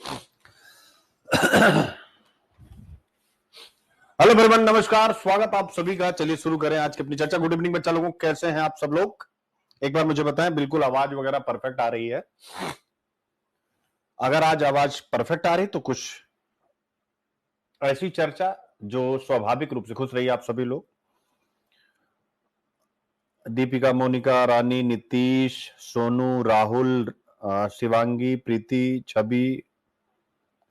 Hello भरमन, नमस्कार, स्वागत आप सभी का। चलिए शुरू करें आज की अपनी चर्चा। गुड इवनिंग बच्चा लोगों, कैसे हैं आप सब लोग? एक बार मुझे बताएं, बिल्कुल आवाज वगैरह परफेक्ट आ रही है? अगर आज आवाज परफेक्ट आ रही तो कुछ ऐसी चर्चा जो स्वाभाविक रूप से खुश रही आप सभी लोग। दीपिका, मोनिका, रानी, नीतीश, सोनू, राहुल, शिवांगी, प्रीति, छवि,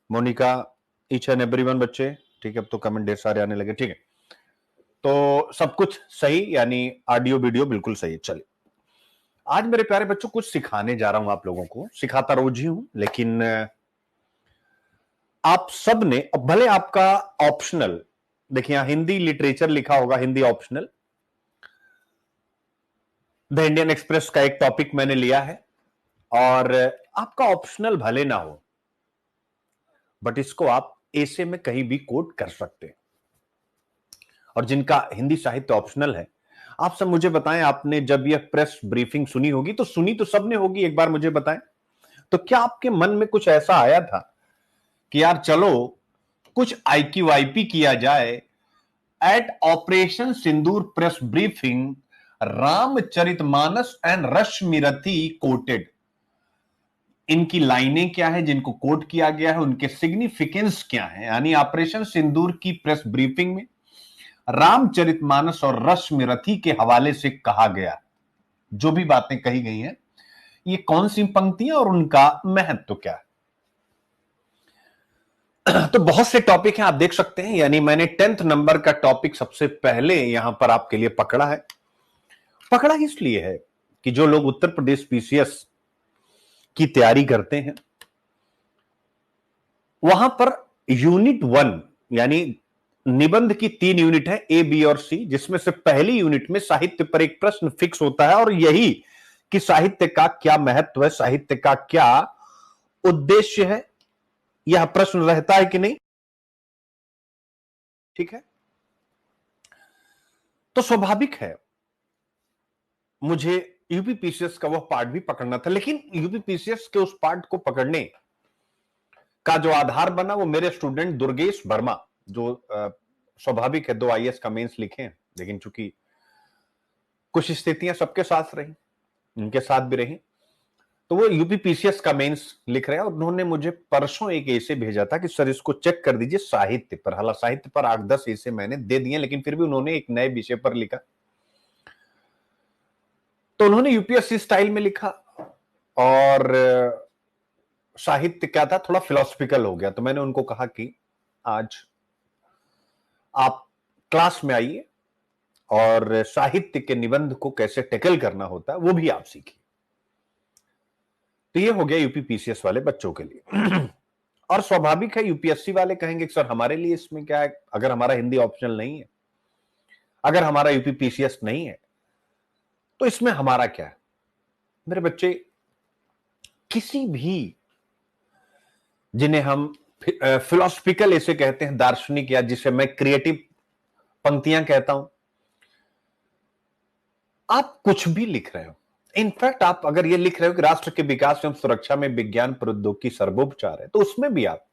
मोनिका, ईच एंड एवरीवन बच्चे। ठीक है, अब तो कमेंट ढेर सारे आने लगे। ठीक है, तो सब कुछ सही, यानी ऑडियो वीडियो बिल्कुल सही। चलिए, आज मेरे प्यारे बच्चों कुछ सिखाने जा रहा हूं आप लोगों को। सिखाता रोज ही हूं, लेकिन आप सब ने, भले आपका ऑप्शनल, देखिए यहां हिंदी लिटरेचर लिखा होगा, Hindi optional. The Indian express का एक टॉपिक मैंने लिया है और आपका ऑप्शनल भले ना हो, बट इसको आप ऐसे में कहीं भी कोट कर सकते हैं। और जिनका हिंदी साहित्य ऑप्शनल है, आप सब मुझे बताएं, आपने जब यह प्रेस ब्रीफिंग सुनी होगी, तो सुनी तो सबने होगी, एक बार मुझे बताएं, तो क्या आपके मन में कुछ ऐसा आया था कि यार चलो कुछ IQIP किया जाए at operation Sindoor press briefing, Ramcharitmanas and Rashmirathi quoted. इनकी लाइनें क्या है जिनको कोट किया गया है, उनके सिग्निफिकेंस क्या है। यानी ऑपरेशन सिंदूर की प्रेस ब्रीफिंग में रामचरितमानस और रश्मिरथी के हवाले से कहा गया, जो भी बातें कही गई हैं, ये कौन सी पंक्तियां और उनका महत्व क्या है। तो बहुत से टॉपिक हैं, आप देख सकते हैं। यानी मैंने 10th नंबर का टॉपिक सबसे पहले यहां पर आपके लिए पकड़ा है। पकड़ा इसलिए है कि जो लोग उत्तर प्रदेश PCS की तैयारी करते हैं, वहां पर यूनिट 1 यानी निबंध की 3 यूनिट है, A, B और C, जिसमें से पहली यूनिट में साहित्य पर एक प्रश्न फिक्स होता है, और यही कि साहित्य का क्या महत्व है, साहित्य का क्या उद्देश्य है, यह प्रश्न रहता है कि नहीं। ठीक है, तो स्वाभाविक है मुझे UPPCS का वह पार्ट भी पकड़ना था, लेकिन UPPCS के उस पार्ट को पकड़ने का जो आधार बना वो मेरे स्टूडेंट दुर्गेश वर्मा, जो स्वाभाविक है 2 IAS का मेंस लिखे हैं, लेकिन चूंकि कुछ स्थितियां सबके साथ रही, उनके साथ भी रही, तो वो UPPCS का मेंस लिख रहे हैं। और उन्होंने मुझे परसों एक ऐसे भेजा था कि सर इसको चेक कर दीजिए साहित्य पर। हालांकि साहित्य पर 8-10 ऐसे मैंने दे दिए, लेकिन फिर भी उन्होंने एक नए विषय पर लिखा, तो उन्होंने UPSC स्टाइल में लिखा, और साहित्य क्या था, थोड़ा फिलोसफिकल हो गया। तो मैंने उनको कहा कि आज आप क्लास में आइए और साहित्य के निबंध को कैसे टैकल करना होता है वो भी आप सीखिए। तो ये हो गया UPPCS वाले बच्चों के लिए। और स्वाभाविक है UPSC वाले कहेंगे कि सर हमारे लिए इसमें क्या है, अगर हमारा हिंदी ऑप्शनल नहीं है, अगर हमारा UPPCS नहीं है, तो इसमें हमारा क्या है। मेरे बच्चे, किसी भी, जिन्हें हम फिलोसफिकल ऐसे कहते हैं, दार्शनिक, या जिसे मैं क्रिएटिव पंक्तियां कहता हूं, आप कुछ भी लिख रहे हो, इनफैक्ट आप अगर ये लिख रहे हो कि राष्ट्र के विकास एवं सुरक्षा में विज्ञान प्रौद्योगिकी सर्वोपचार है, तो उसमें भी आप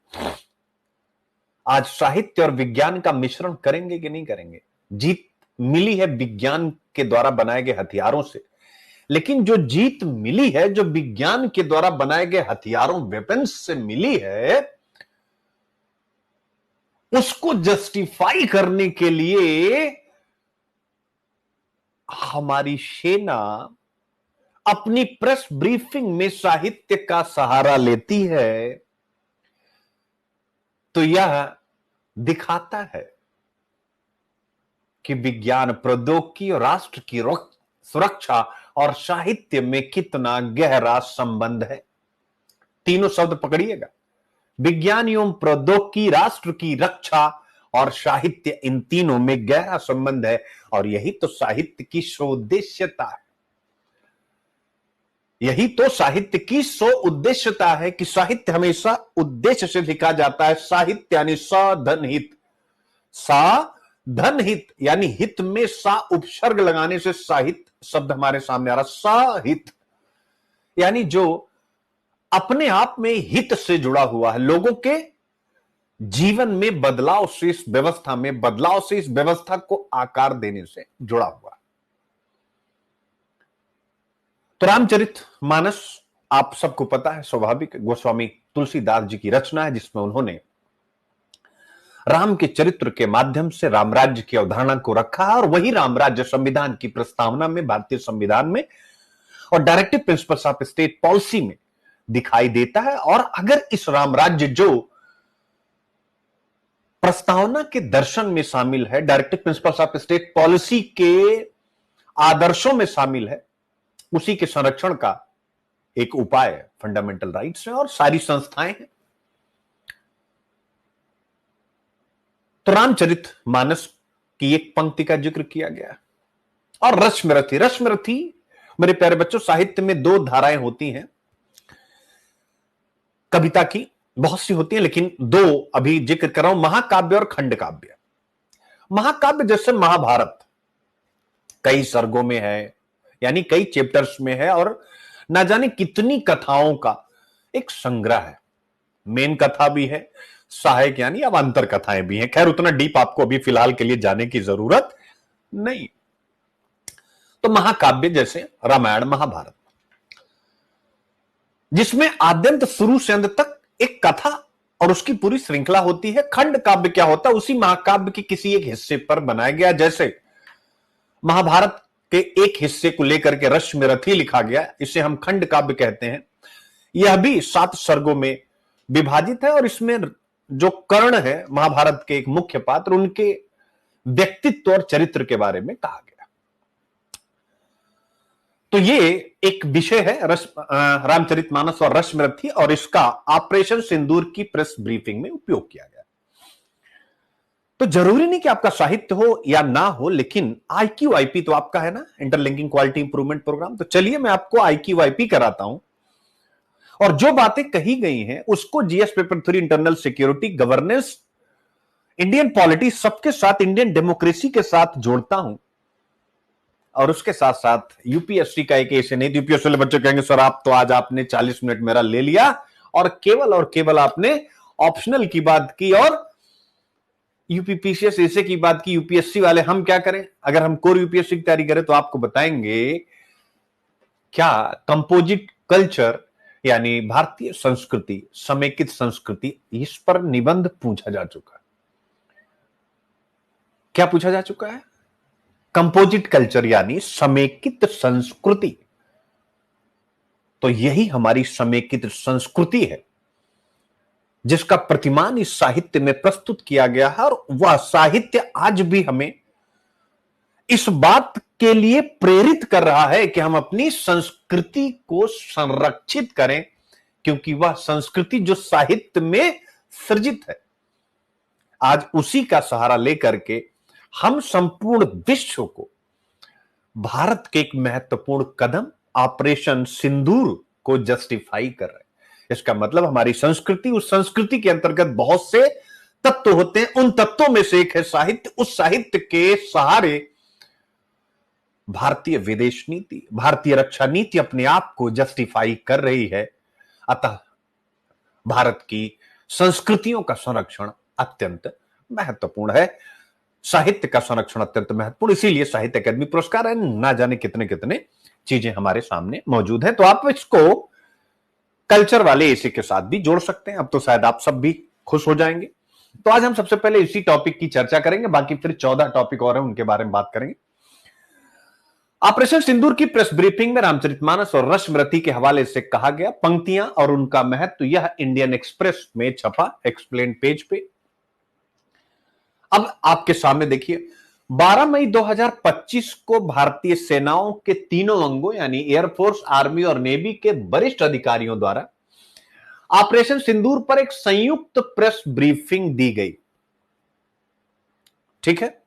आज साहित्य और विज्ञान का मिश्रण करेंगे कि नहीं करेंगे। जीत मिली है विज्ञान के द्वारा बनाए गए हथियारों से, लेकिन जो जीत मिली है, जो विज्ञान के द्वारा बनाए गए हथियारों, वेपन्स से मिली है, उसको जस्टिफाई करने के लिए हमारी सेना अपनी प्रेस ब्रीफिंग में साहित्य का सहारा लेती है। तो यह दिखाता है कि विज्ञान, प्रौद्योगिकी और राष्ट्र की सुरक्षा और साहित्य में कितना गहरा संबंध है। तीनों शब्द पकड़िएगा, विज्ञान एवं प्रौद्योगिकी, राष्ट्र की रक्षा और साहित्य, इन तीनों में गहरा संबंध है। और यही तो साहित्य की सोउद्देश्यता है, यही तो साहित्य की सोउद्देश्यता है कि साहित्य हमेशा उद्देश्य से लिखा जाता है। साहित्य यानी साधन हित, साधन हित यानी हित में सा उपसर्ग लगाने से साहित्य शब्द हमारे सामने आ रहा। साहित्य यानी जो अपने आप में हित से जुड़ा हुआ है, लोगों के जीवन में बदलाव से, इस व्यवस्था में बदलाव से, इस व्यवस्था को आकार देने से जुड़ा हुआ है। तो रामचरितमानस आप सबको पता है, स्वाभाविक गोस्वामी तुलसीदास जी की रचना है, जिसमें उन्होंने राम के चरित्र के माध्यम से रामराज्य की अवधारणा को रखा है। और वही रामराज्य संविधान की प्रस्तावना में, भारतीय संविधान में और directive principles of state policy में दिखाई देता है। और अगर इस रामराज्य जो प्रस्तावना के दर्शन में शामिल है, directive principles of state policy के आदर्शों में शामिल है, उसी के संरक्षण का एक उपाय फंडामेंटल राइट्स है और सारी संस्थाएं हैं। तो रामचरितमानस की एक पंक्ति का जिक्र किया गया। और रश्मिरथी, रश्मिरथी मेरे प्यारे बच्चों, साहित्य में दो धाराएं होती हैं, कविता की बहुत सी होती हैं, लेकिन दो अभी जिक्र कर रहा हूं, महाकाव्य और खंड काव्य। महाकाव्य जैसे महाभारत कई सर्गों में है, यानी कई चैप्टर्स में है, और ना जाने कितनी कथाओं का एक संग्रह है। मेन कथा भी है, सहायक यानी अवान्तर कथाएं भी हैं। खैर उतना डीप आपको अभी फिलहाल के लिए जाने की जरूरत नहीं। तो महाकाव्य जैसे रामायण महाभारत, जिसमें आद्यंत शुरू से अंत तक एक कथा और उसकी पूरी श्रृंखला होती है। खंड काव्य क्या होता है, उसी महाकाव्य के किसी एक हिस्से पर बनाया गया। जैसे महाभारत के एक हिस्से को लेकर के रश्मिरथी लिखा गया, इसे हम खंड काव्य कहते हैं। यह भी 7 सर्गों में विभाजित है और इसमें जो कर्ण है महाभारत के एक मुख्य पात्र, उनके व्यक्तित्व और चरित्र के बारे में कहा गया। तो ये एक विषय है रामचरितमानस और रश्मिरथी, और इसका ऑपरेशन सिंदूर की प्रेस ब्रीफिंग में उपयोग किया गया। तो जरूरी नहीं कि आपका साहित्य हो या ना हो, लेकिन IQIP तो आपका है ना, इंटरलिंकिंग क्वालिटी इंप्रूवमेंट प्रोग्राम। तो चलिए मैं आपको IQIP कराता हूं, और जो बातें कही गई हैं उसको GS paper 3 internal security, governance, Indian polity, सबके साथ, इंडियन डेमोक्रेसी के साथ जोड़ता हूं। और उसके साथ साथ यूपीएससी का एक ऐसे नहीं, यूपीएससी वाले बच्चे कहेंगे सर आप तो आज आपने 40 मिनट मेरा ले लिया और केवल आपने ऑप्शनल की बात की और यूपीपीसीएस ऐसे की बात की। यूपीएससी वाले हम क्या करें, अगर हम कोर यूपीएससी की तैयारी करें तो आपको बताएंगे क्या कंपोजिट कल्चर यानी भारतीय संस्कृति, समेकित संस्कृति, इस पर निबंध पूछा जा चुका है। क्या पूछा जा चुका है? कंपोजिट कल्चर यानी समेकित संस्कृति। तो यही हमारी समेकित संस्कृति है जिसका प्रतिमान इस साहित्य में प्रस्तुत किया गया है। और वह साहित्य आज भी हमें इस बात के लिए प्रेरित कर रहा है कि हम अपनी संस्कृति को संरक्षित करें, क्योंकि वह संस्कृति जो साहित्य में सृजित है, आज उसी का सहारा लेकर के हम संपूर्ण विश्व को भारत के एक महत्वपूर्ण कदम ऑपरेशन सिंदूर को जस्टिफाई कर रहे हैं। इसका मतलब हमारी संस्कृति, उस संस्कृति के अंतर्गत बहुत से तत्व होते हैं, उन तत्वों में से एक है साहित्य। उस साहित्य के सहारे भारतीय विदेश नीति, भारतीय रक्षा नीति अपने आप को जस्टिफाई कर रही है। अतः भारत की संस्कृतियों का संरक्षण अत्यंत महत्वपूर्ण है, साहित्य का संरक्षण अत्यंत महत्वपूर्ण। इसीलिए साहित्य अकादमी पुरस्कार है, ना जाने कितने कितने चीजें हमारे सामने मौजूद हैं। तो आप इसको कल्चर वाले इसी के साथ भी जोड़ सकते हैं। अब तो शायद आप सब भी खुश हो जाएंगे। तो आज हम सबसे पहले इसी टॉपिक की चर्चा करेंगे, बाकी फिर 14 टॉपिक और हैं उनके बारे में बात करेंगे। ऑपरेशन सिंदूर की प्रेस ब्रीफिंग में रामचरितमानस और रश्मिरथी के हवाले से कहा गया पंक्तियां और उनका महत्व, यह इंडियन एक्सप्रेस में छपा एक्सप्लेन पेज पे। अब आपके सामने देखिए, 12 मई 2025 को भारतीय सेनाओं के तीनों अंगों यानी एयरफोर्स, आर्मी और नेवी के वरिष्ठ अधिकारियों द्वारा ऑपरेशन सिंदूर पर एक संयुक्त प्रेस ब्रीफिंग दी गई। ठीक है,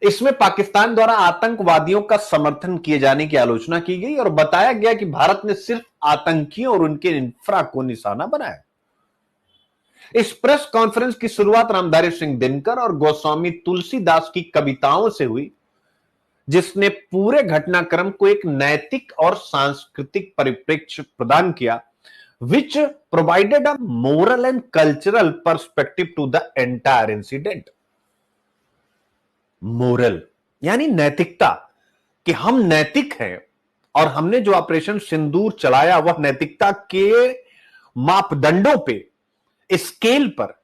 इसमें पाकिस्तान द्वारा आतंकवादियों का समर्थन किए जाने की आलोचना की गई और बताया गया कि भारत ने सिर्फ आतंकियों और उनके इंफ्रा को निशाना बनाया। इस प्रेस कॉन्फ्रेंस की शुरुआत रामधारी सिंह दिनकर और गोस्वामी तुलसीदास की कविताओं से हुई, जिसने पूरे घटनाक्रम को एक नैतिक और सांस्कृतिक परिप्रेक्ष्य प्रदान किया। which provided a moral and cultural perspective to the entire incident. Moral यानी नैतिकता, कि हम नैतिक हैं और हमने जो ऑपरेशन सिंदूर चलाया वह नैतिकता के मापदंडों पे, स्केल पर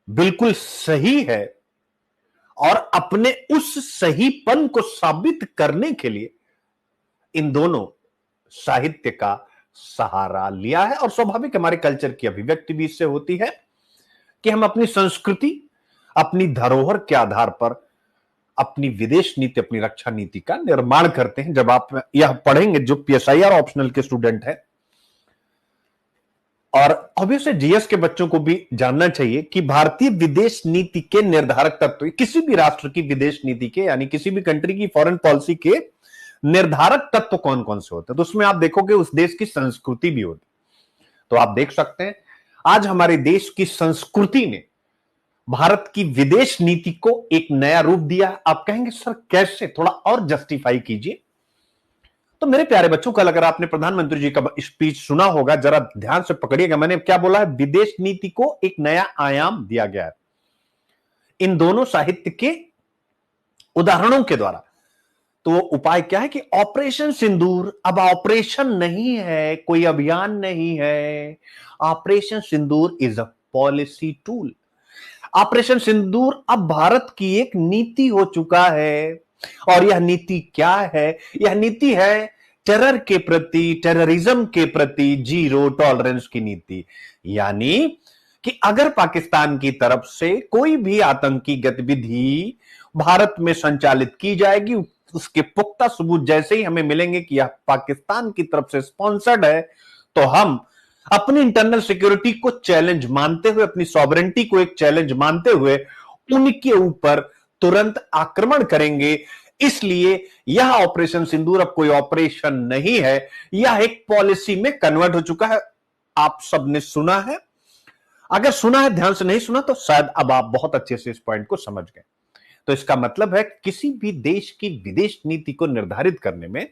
बिल्कुल सही है, और अपने उस सहीपन को साबित करने के लिए इन दोनों साहित्य का सहारा लिया है। और स्वाभाविक हमारे कल्चर की अभिव्यक्ति भी इससे होती है कि हम अपनी संस्कृति, अपनी धरोहर के आधार पर अपनी विदेश नीति, अपनी रक्षा नीति का निर्माण करते हैं। जब आप यह पढ़ेंगे, जो पीएसआईआर ऑप्शनल के स्टूडेंट हैं, और ऑब्वियसली जीएस के बच्चों को भी जानना चाहिए कि भारतीय विदेश नीति के निर्धारक तत्व, किसी भी राष्ट्र की विदेश नीति के, यानी किसी भी कंट्री की फॉरेन पॉलिसी के निर्धारक तत्व कौन कौन से होते हैं, तो उसमें आप देखोगे उस देश की संस्कृति भी होती। तो आप देख सकते हैं आज हमारे देश की संस्कृति ने भारत की विदेश नीति को एक नया रूप दिया। आप कहेंगे सर कैसे, थोड़ा और जस्टिफाई कीजिए। तो मेरे प्यारे बच्चों, कल अगर आपने प्रधानमंत्री जी का स्पीच सुना होगा, जरा ध्यान से पकड़िएगा, मैंने क्या बोला है, विदेश नीति को एक नया आयाम दिया गया है इन दोनों साहित्य के उदाहरणों के द्वारा। तो वो उपाय क्या है कि ऑपरेशन सिंदूर अब ऑपरेशन नहीं है, कोई अभियान नहीं है। Operation Sindoor is a policy tool. Operation Sindoor अब भारत की एक नीति हो चुका है। और यह नीति क्या है? यह नीति है टेरर के प्रति, टेररिज्म के प्रति जीरो टॉलरेंस की नीति। यानी कि अगर पाकिस्तान की तरफ से कोई भी आतंकी गतिविधि भारत में संचालित की जाएगी, उसके पुख्ता सबूत जैसे ही हमें मिलेंगे कि यह पाकिस्तान की तरफ से स्पॉन्सर्ड है, तो हम अपनी इंटरनल सिक्योरिटी को चैलेंज मानते हुए, अपनी सॉवरेंटी को एक चैलेंज मानते हुए उनके ऊपर तुरंत आक्रमण करेंगे। इसलिए यह ऑपरेशन सिंदूर अब कोई ऑपरेशन नहीं है, यह एक पॉलिसी में कन्वर्ट हो चुका है। आप सबने सुना है, अगर सुना है, ध्यान से नहीं सुना तो शायद अब आप बहुत अच्छे से इस पॉइंट को समझ गए। तो इसका मतलब है किसी भी देश की विदेश नीति को निर्धारित करने में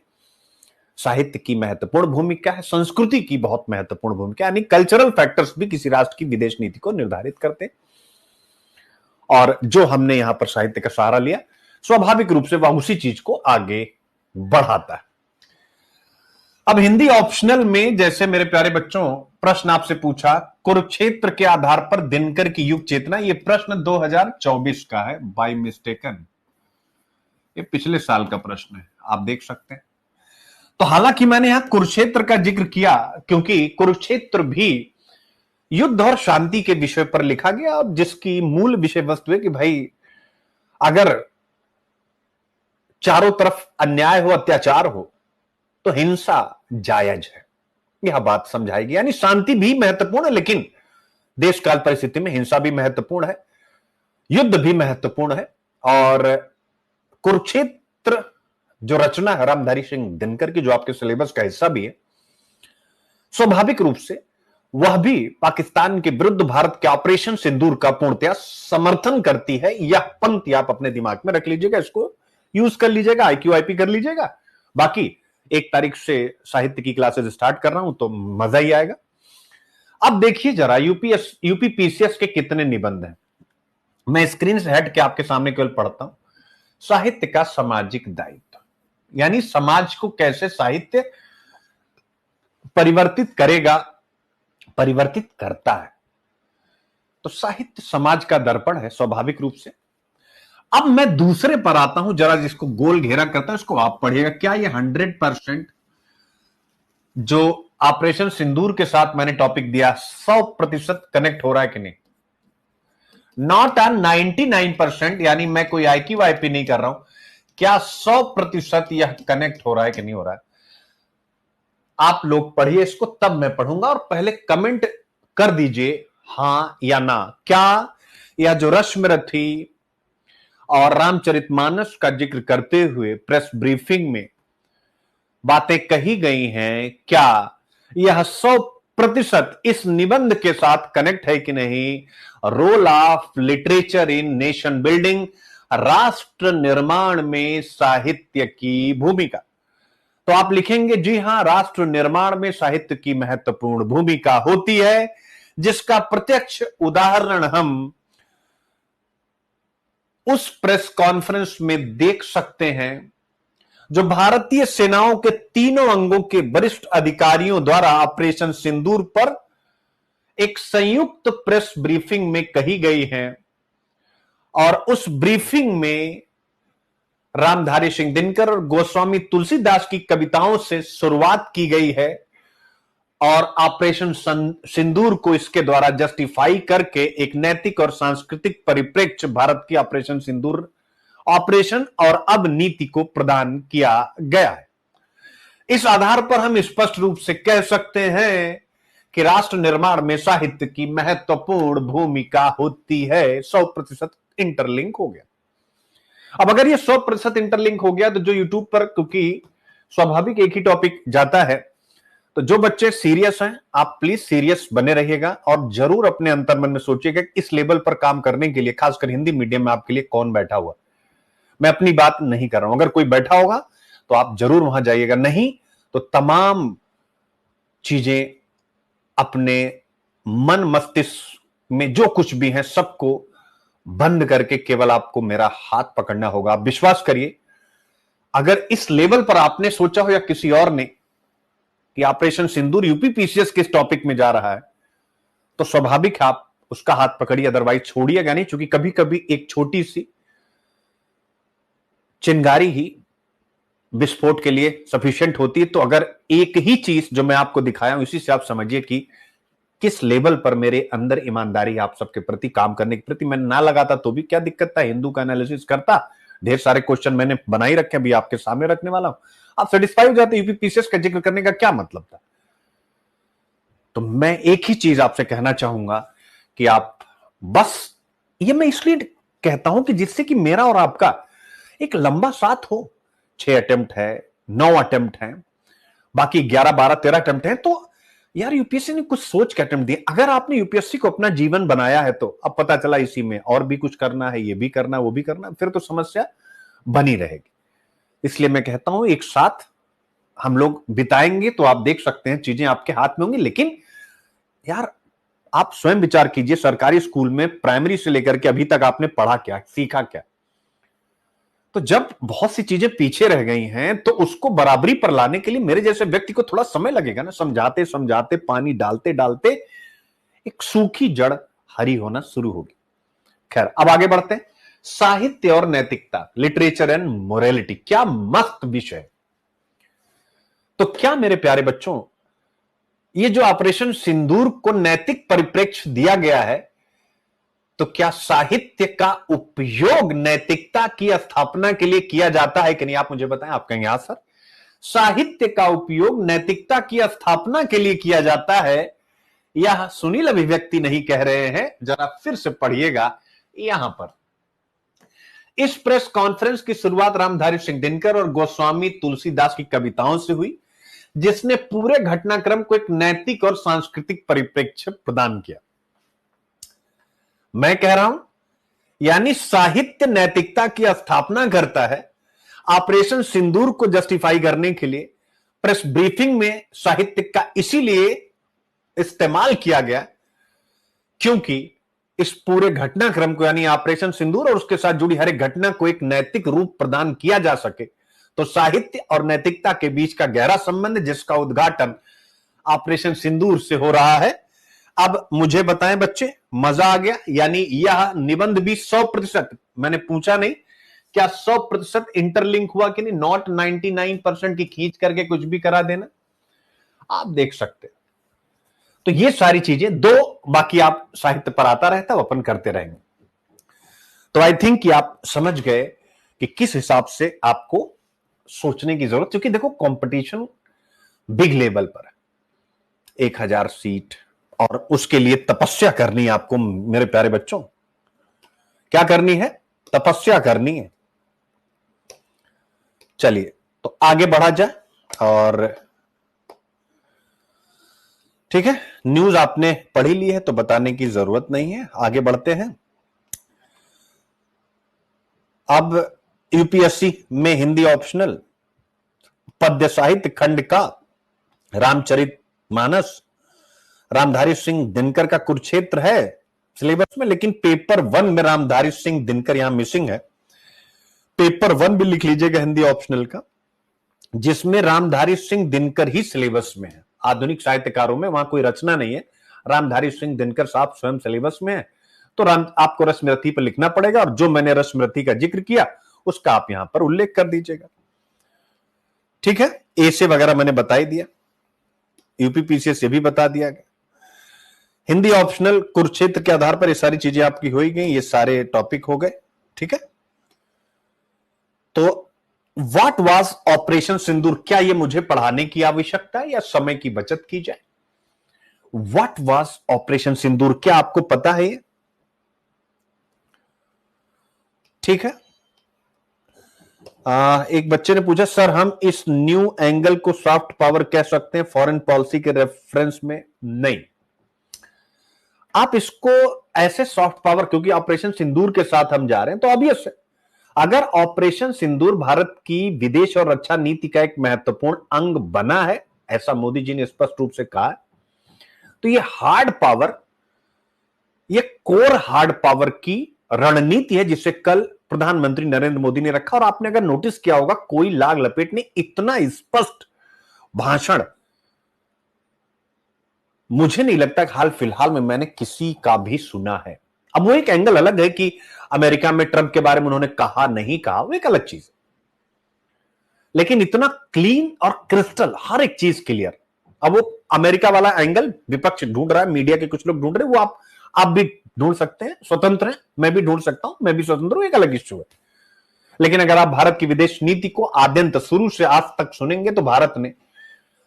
साहित्य की महत्वपूर्ण भूमिका है, संस्कृति की बहुत महत्वपूर्ण भूमिका, यानी कल्चरल फैक्टर्स भी किसी राष्ट्र की विदेश नीति को निर्धारित करते हैं। और जो हमने यहां पर साहित्य का सहारा लिया, स्वाभाविक रूप से वह उसी चीज को आगे बढ़ाता है। अब हिंदी ऑप्शनल में जैसे मेरे प्यारे बच्चों प्रश्न आपसे पूछा, कुरुक्षेत्र के आधार पर दिनकर की युग चेतना, यह प्रश्न 2024 का है, बाय मिस्टेकन ये पिछले साल का प्रश्न है, आप देख सकते हैं। तो हालांकि मैंने यहां कुरुक्षेत्र का जिक्र किया क्योंकि कुरुक्षेत्र भी युद्ध और शांति के विषय पर लिखा गया, जिसकी मूल विषय वस्तु है कि भाई अगर चारों तरफ अन्याय हो, अत्याचार हो, तो हिंसा जायज है, यह बात समझाएगी। यानी शांति भी महत्वपूर्ण है, लेकिन देश काल परिस्थिति में हिंसा भी महत्वपूर्ण है, युद्ध भी महत्वपूर्ण है। और कुरुक्षेत्र जो रचना है रामधारी सिंह दिनकर की, जो आपके सिलेबस का हिस्सा भी है, स्वाभाविक रूप से वह भी पाकिस्तान के विरुद्ध भारत के ऑपरेशन सिंदूर का पूर्णतया समर्थन करती है। यह पंक्ति आप अपने दिमाग में रख लीजिएगा, इसको यूज कर लीजिएगा, IQ-IP कर लीजिएगा। बाकी 1 तारीख से साहित्य की क्लासेस स्टार्ट कर रहा हूं, तो मजा ही आएगा। अब देखिए जरा यूपी PCS के कितने निबंध हैं, मैं स्क्रीन से हट के आपके सामने केवल पढ़ता हूं। साहित्य का सामाजिक दायित्व, यानी समाज को कैसे साहित्य परिवर्तित करेगा, परिवर्तित करता है। तो साहित्य समाज का दर्पण है, स्वाभाविक रूप से। अब मैं दूसरे पर आता हूं, जरा जिसको गोल घेरा करता है इसको आप पढ़िएगा। क्या ये 100% जो ऑपरेशन सिंदूर के साथ मैंने टॉपिक दिया 100% कनेक्ट हो रहा है कि नहीं? नॉट अ 99%, यानी मैं कोई IQ-IP नहीं कर रहा हूं। क्या 100% यह कनेक्ट हो रहा है कि नहीं हो रहा है? आप लोग पढ़िए इसको, तब मैं पढ़ूंगा, और पहले कमेंट कर दीजिए हां या ना। क्या यह जो रश्मिरथी और रामचरितमानस का जिक्र करते हुए प्रेस ब्रीफिंग में बातें कही गई हैं, क्या यह 100% इस निबंध के साथ कनेक्ट है कि नहीं? Role of literature in nation building, राष्ट्र निर्माण में साहित्य की भूमिका। तो आप लिखेंगे जी हां, राष्ट्र निर्माण में साहित्य की महत्वपूर्ण भूमिका होती है, जिसका प्रत्यक्ष उदाहरण हम उस प्रेस कॉन्फ्रेंस में देख सकते हैं जो भारतीय सेनाओं के तीनों अंगों के वरिष्ठ अधिकारियों द्वारा ऑपरेशन सिंदूर पर एक संयुक्त प्रेस ब्रीफिंग में कही गई है। और उस ब्रीफिंग में रामधारी सिंह दिनकर और गोस्वामी तुलसीदास की कविताओं से शुरुआत की गई है और ऑपरेशन सिंदूर को इसके द्वारा जस्टिफाई करके एक नैतिक और सांस्कृतिक परिप्रेक्ष्य भारत की ऑपरेशन सिंदूर ऑपरेशन और अब नीति को प्रदान किया गया है। इस आधार पर हम स्पष्ट रूप से कह सकते हैं कि राष्ट्र निर्माण में साहित्य की महत्वपूर्ण भूमिका होती है। 100% इंटरलिंक हो गया। अब अगर ये 100% इंटरलिंक हो गया तो जो यूट्यूब पर, क्योंकि स्वाभाविक एक ही टॉपिक जाता है, तो जो बच्चे सीरियस हैं आप प्लीज सीरियस बने रहिएगा और जरूर अपने अंतर्मन में सोचिएगा कि इस लेवल पर काम करने के लिए, खासकर हिंदी मीडियम में आपके लिए कौन बैठा हुआ। मैं अपनी बात नहीं कर रहा हूं, अगर कोई बैठा होगा तो आप जरूर वहां जाइएगा, नहीं तो तमाम चीजें अपने मन मस्तिष्क में जो कुछ भी है सबको बंद करके केवल आपको मेरा हाथ पकड़ना होगा। आप विश्वास करिए, अगर इस लेवल पर आपने सोचा हो या किसी और ने कि ऑपरेशन सिंदूर यूपीपीसीएस किस टॉपिक में जा रहा है, तो स्वाभाविक है आप उसका हाथ पकड़िए, अदरवाइज छोड़िएगा नहीं। क्योंकि कभी कभी एक छोटी सी चिंगारी ही विस्फोट के लिए सफिशिएंट होती है। तो अगर एक ही चीज जो मैं आपको दिखाया हूं, इसी से आप समझिए कि किस लेवल पर मेरे अंदर ईमानदारी आप सबके प्रति, काम करने के प्रति। मैं ना लगाता तो भी क्या दिक्कत था, हिंदू का एनालिसिस करता, ढेर सारे क्वेश्चन मैंने बना ही रखे, अभी आपके सामने रखने वाला हूं, आप सेटिस्फाई हो जाते। यूपीपीसीएस का जिक्र करने का क्या मतलब था। तो मैं एक ही चीज आपसे कहना चाहूंगा कि आप बस, ये मैं इसलिए कहता हूं कि जिससे कि मेरा और आपका एक लंबा साथ हो। 6 अटेम्प्ट है, 9 अटेम्प्ट है, बाकी 11 12 13 अटेम्प्ट है। तो यार यूपीएससी ने कुछ सोच के अटेम्प्ट दिए। अगर आपने यूपीएससी को अपना जीवन बनाया है तो अब पता चला इसी में और भी कुछ करना है, ये भी करना है, वो भी करना है, फिर तो समस्या बनी रहेगी। इसलिए मैं कहता हूं एक साथ हम लोग बिताएंगे तो आप देख सकते हैं चीजें आपके हाथ में होंगी। लेकिन यार आप स्वयं विचार कीजिए, सरकारी स्कूल में प्राइमरी से लेकर के अभी तक आपने पढ़ा क्या, सीखा क्या। तो जब बहुत सी चीजें पीछे रह गई हैं तो उसको बराबरी पर लाने के लिए मेरे जैसे व्यक्ति को थोड़ा समय लगेगा ना। समझाते समझाते, पानी डालते डालते एक सूखी जड़ हरी होना शुरू होगी। खैर, अब आगे बढ़ते हैं। साहित्य और नैतिकता, लिटरेचर एंड मोरालिटी, क्या मस्त विषय। तो क्या मेरे प्यारे बच्चों, ये जो ऑपरेशन सिंदूर को नैतिक परिप्रेक्ष्य दिया गया है, तो क्या साहित्य का उपयोग नैतिकता की स्थापना के लिए किया जाता है कि नहीं, आप मुझे बताएं। आप कहेंगे हाँ सर, साहित्य का उपयोग नैतिकता की स्थापना के लिए किया जाता है। यह सुनील अभिव्यक्ति नहीं कह रहे हैं, जरा फिर से पढ़िएगा यहां पर। इस प्रेस कॉन्फ्रेंस की शुरुआत रामधारी सिंह दिनकर और गोस्वामी तुलसीदास की कविताओं से हुई, जिसने पूरे घटनाक्रम को एक नैतिक और सांस्कृतिक परिप्रेक्ष्य प्रदान किया। मैं कह रहा हूं, यानी साहित्य नैतिकता की स्थापना करता है। ऑपरेशन सिंदूर को जस्टिफाई करने के लिए प्रेस ब्रीफिंग में साहित्य का इसीलिए इस्तेमाल किया गया क्योंकि इस पूरे घटनाक्रम को, यानी ऑपरेशन सिंदूर और उसके साथ जुड़ी हर एक घटना को एक नैतिक रूप प्रदान किया जा सके। तो साहित्य और नैतिकता के बीच का गहरा संबंध, जिसका उद्घाटन ऑपरेशन सिंदूर से हो रहा है। अब मुझे बताएं बच्चे, मजा आ गया। यानी यह निबंध भी 100%, मैंने पूछा नहीं क्या 100% इंटरलिंक हुआ कि नहीं, नॉट 99% की खींच करके कुछ भी करा देना, आप देख सकते। तो ये सारी चीजें दो, बाकी आप साहित्य पर आता रहता, अपन करते रहेंगे। तो आई थिंक कि आप समझ गए कि किस हिसाब से आपको सोचने की जरूरत, क्योंकि देखो कंपटीशन बिग लेवल पर है, 1000 सीट, और उसके लिए तपस्या करनी है आपको मेरे प्यारे बच्चों। क्या करनी है? तपस्या करनी है। चलिए तो आगे बढ़ा जाए। और ठीक है, न्यूज आपने पढ़ी ली है तो बताने की जरूरत नहीं है, आगे बढ़ते हैं। अब यूपीएससी में हिंदी ऑप्शनल पद्य साहित्य खंड का रामचरितमानस, रामधारी सिंह दिनकर का कुरुक्षेत्र है सिलेबस में, लेकिन पेपर 1 में रामधारी सिंह दिनकर यहां मिसिंग है। पेपर 1 भी लिख लीजिएगा हिंदी ऑप्शनल का, जिसमें रामधारी सिंह दिनकर ही सिलेबस में है। आधुनिक साहित्यकारों में वहां कोई रचना नहीं है, रामधारी सिंह दिनकर साहब स्वयं सिलेबस में है। तो आपको रसमरथी पर लिखना पड़ेगा, और जो मैंने रसमरथी का जिक्र किया उसका आप यहां पर उल्लेख कर दीजिएगा। ठीक है, ए से वगैरह मैंने बता ही दिया, यूपीपीसीएस से भी बता दिया गया। हिंदी ऑप्शनल कुरुक्षेत्र के आधार पर ये सारी चीजें आपकी हो ही गई, ये सारे टॉपिक हो गए। ठीक है, तो व्हाट वाज ऑपरेशन सिंदूर, क्या ये मुझे पढ़ाने की आवश्यकता है या समय की बचत की जाए? व्हाट वाज ऑपरेशन सिंदूर, क्या आपको पता है ये? ठीक है, एक बच्चे ने पूछा, सर हम इस न्यू एंगल को सॉफ्ट पावर कह सकते हैं फॉरेन पॉलिसी के रेफरेंस में? नहीं, आप इसको ऐसे सॉफ्ट पावर, क्योंकि ऑपरेशन सिंदूर के साथ हम जा रहे हैं तो ऑब्वियस है, अगर ऑपरेशन सिंदूर भारत की विदेश और रक्षा नीति का एक महत्वपूर्ण अंग बना है, ऐसा मोदी जी ने स्पष्ट रूप से कहा है, तो ये हार्ड पावर, ये कोर हार्ड पावर की रणनीति है, जिसे कल प्रधानमंत्री नरेंद्र मोदी ने रखा। और आपने अगर नोटिस किया होगा, कोई लाग लपेट ने इतना स्पष्ट भाषण मुझे नहीं लगता कि हाल फिलहाल में मैंने किसी का भी सुना है। अब वो एक एंगल अलग है कि अमेरिका में ट्रंप के बारे में उन्होंने कहा नहीं कहा, वो एक अलग चीज है, लेकिन इतना क्लीन और क्रिस्टल, हर एक चीज क्लियर। अब वो अमेरिका वाला एंगल विपक्ष ढूंढ रहा है, मीडिया के कुछ लोग ढूंढ रहे हैं, वो आप भी ढूंढ सकते हैं, स्वतंत्र हैं, मैं भी ढूंढ सकता हूं, मैं भी स्वतंत्र हूं, एक अलग इश्यू है। लेकिन अगर आप भारत की विदेश नीति को आद्यंत शुरू से आज तक सुनेंगे, तो भारत ने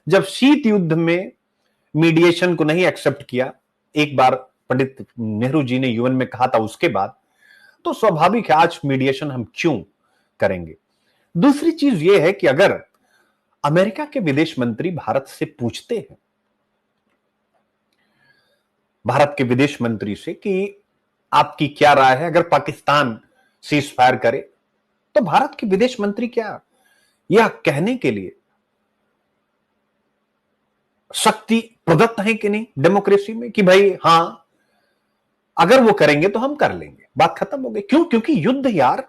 जब शीत युद्ध में मीडिएशन को नहीं एक्सेप्ट किया, एक बार पंडित नेहरू जी ने यूएन में कहा था, उसके बाद तो स्वाभाविक है आज मीडिएशन हम क्यों करेंगे। दूसरी चीज यह है कि अगर अमेरिका के विदेश मंत्री भारत से पूछते हैं, भारत के विदेश मंत्री से, कि आपकी क्या राय है अगर पाकिस्तान सीज फायर करे, तो भारत के विदेश मंत्री क्या यह कहने के लिए शक्ति प्रदत्त है कि नहीं डेमोक्रेसी में, कि भाई हां अगर वो करेंगे तो हम कर लेंगे, बात खत्म हो गई। क्यों? क्योंकि युद्ध यार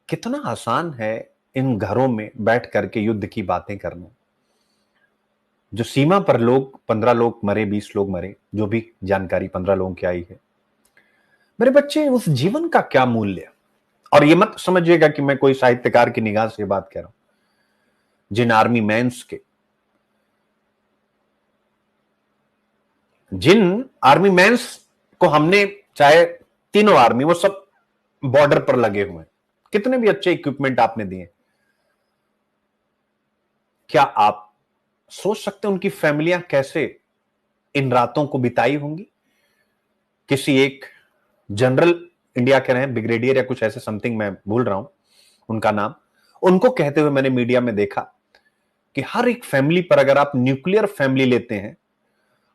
कितना आसान है इन घरों में बैठ करके युद्ध की बातें करना। जो सीमा पर लोग 15 लोग मरे, 20 लोग मरे, जो भी जानकारी 15 लोगों की आई है, मेरे बच्चे उस जीवन का क्या मूल्य। और ये मत समझिएगा कि मैं कोई साहित्यकार की निगाह से बात कह रहा हूं, जिन आर्मी मैन्स के, जिन आर्मी मैन्स को हमने, चाहे तीनों आर्मी, वो सब बॉर्डर पर लगे हुए हैं, कितने भी अच्छे इक्विपमेंट आपने दिए, क्या आप सोच सकते हैं उनकी फैमिलियां कैसे इन रातों को बिताई होंगी? किसी एक जनरल, इंडिया के रहे, ब्रिगेडियर या कुछ ऐसे समथिंग, मैं भूल रहा हूं उनका नाम, उनको कहते हुए मैंने मीडिया में देखा कि हर एक फैमिली पर, अगर आप न्यूक्लियर फैमिली लेते हैं,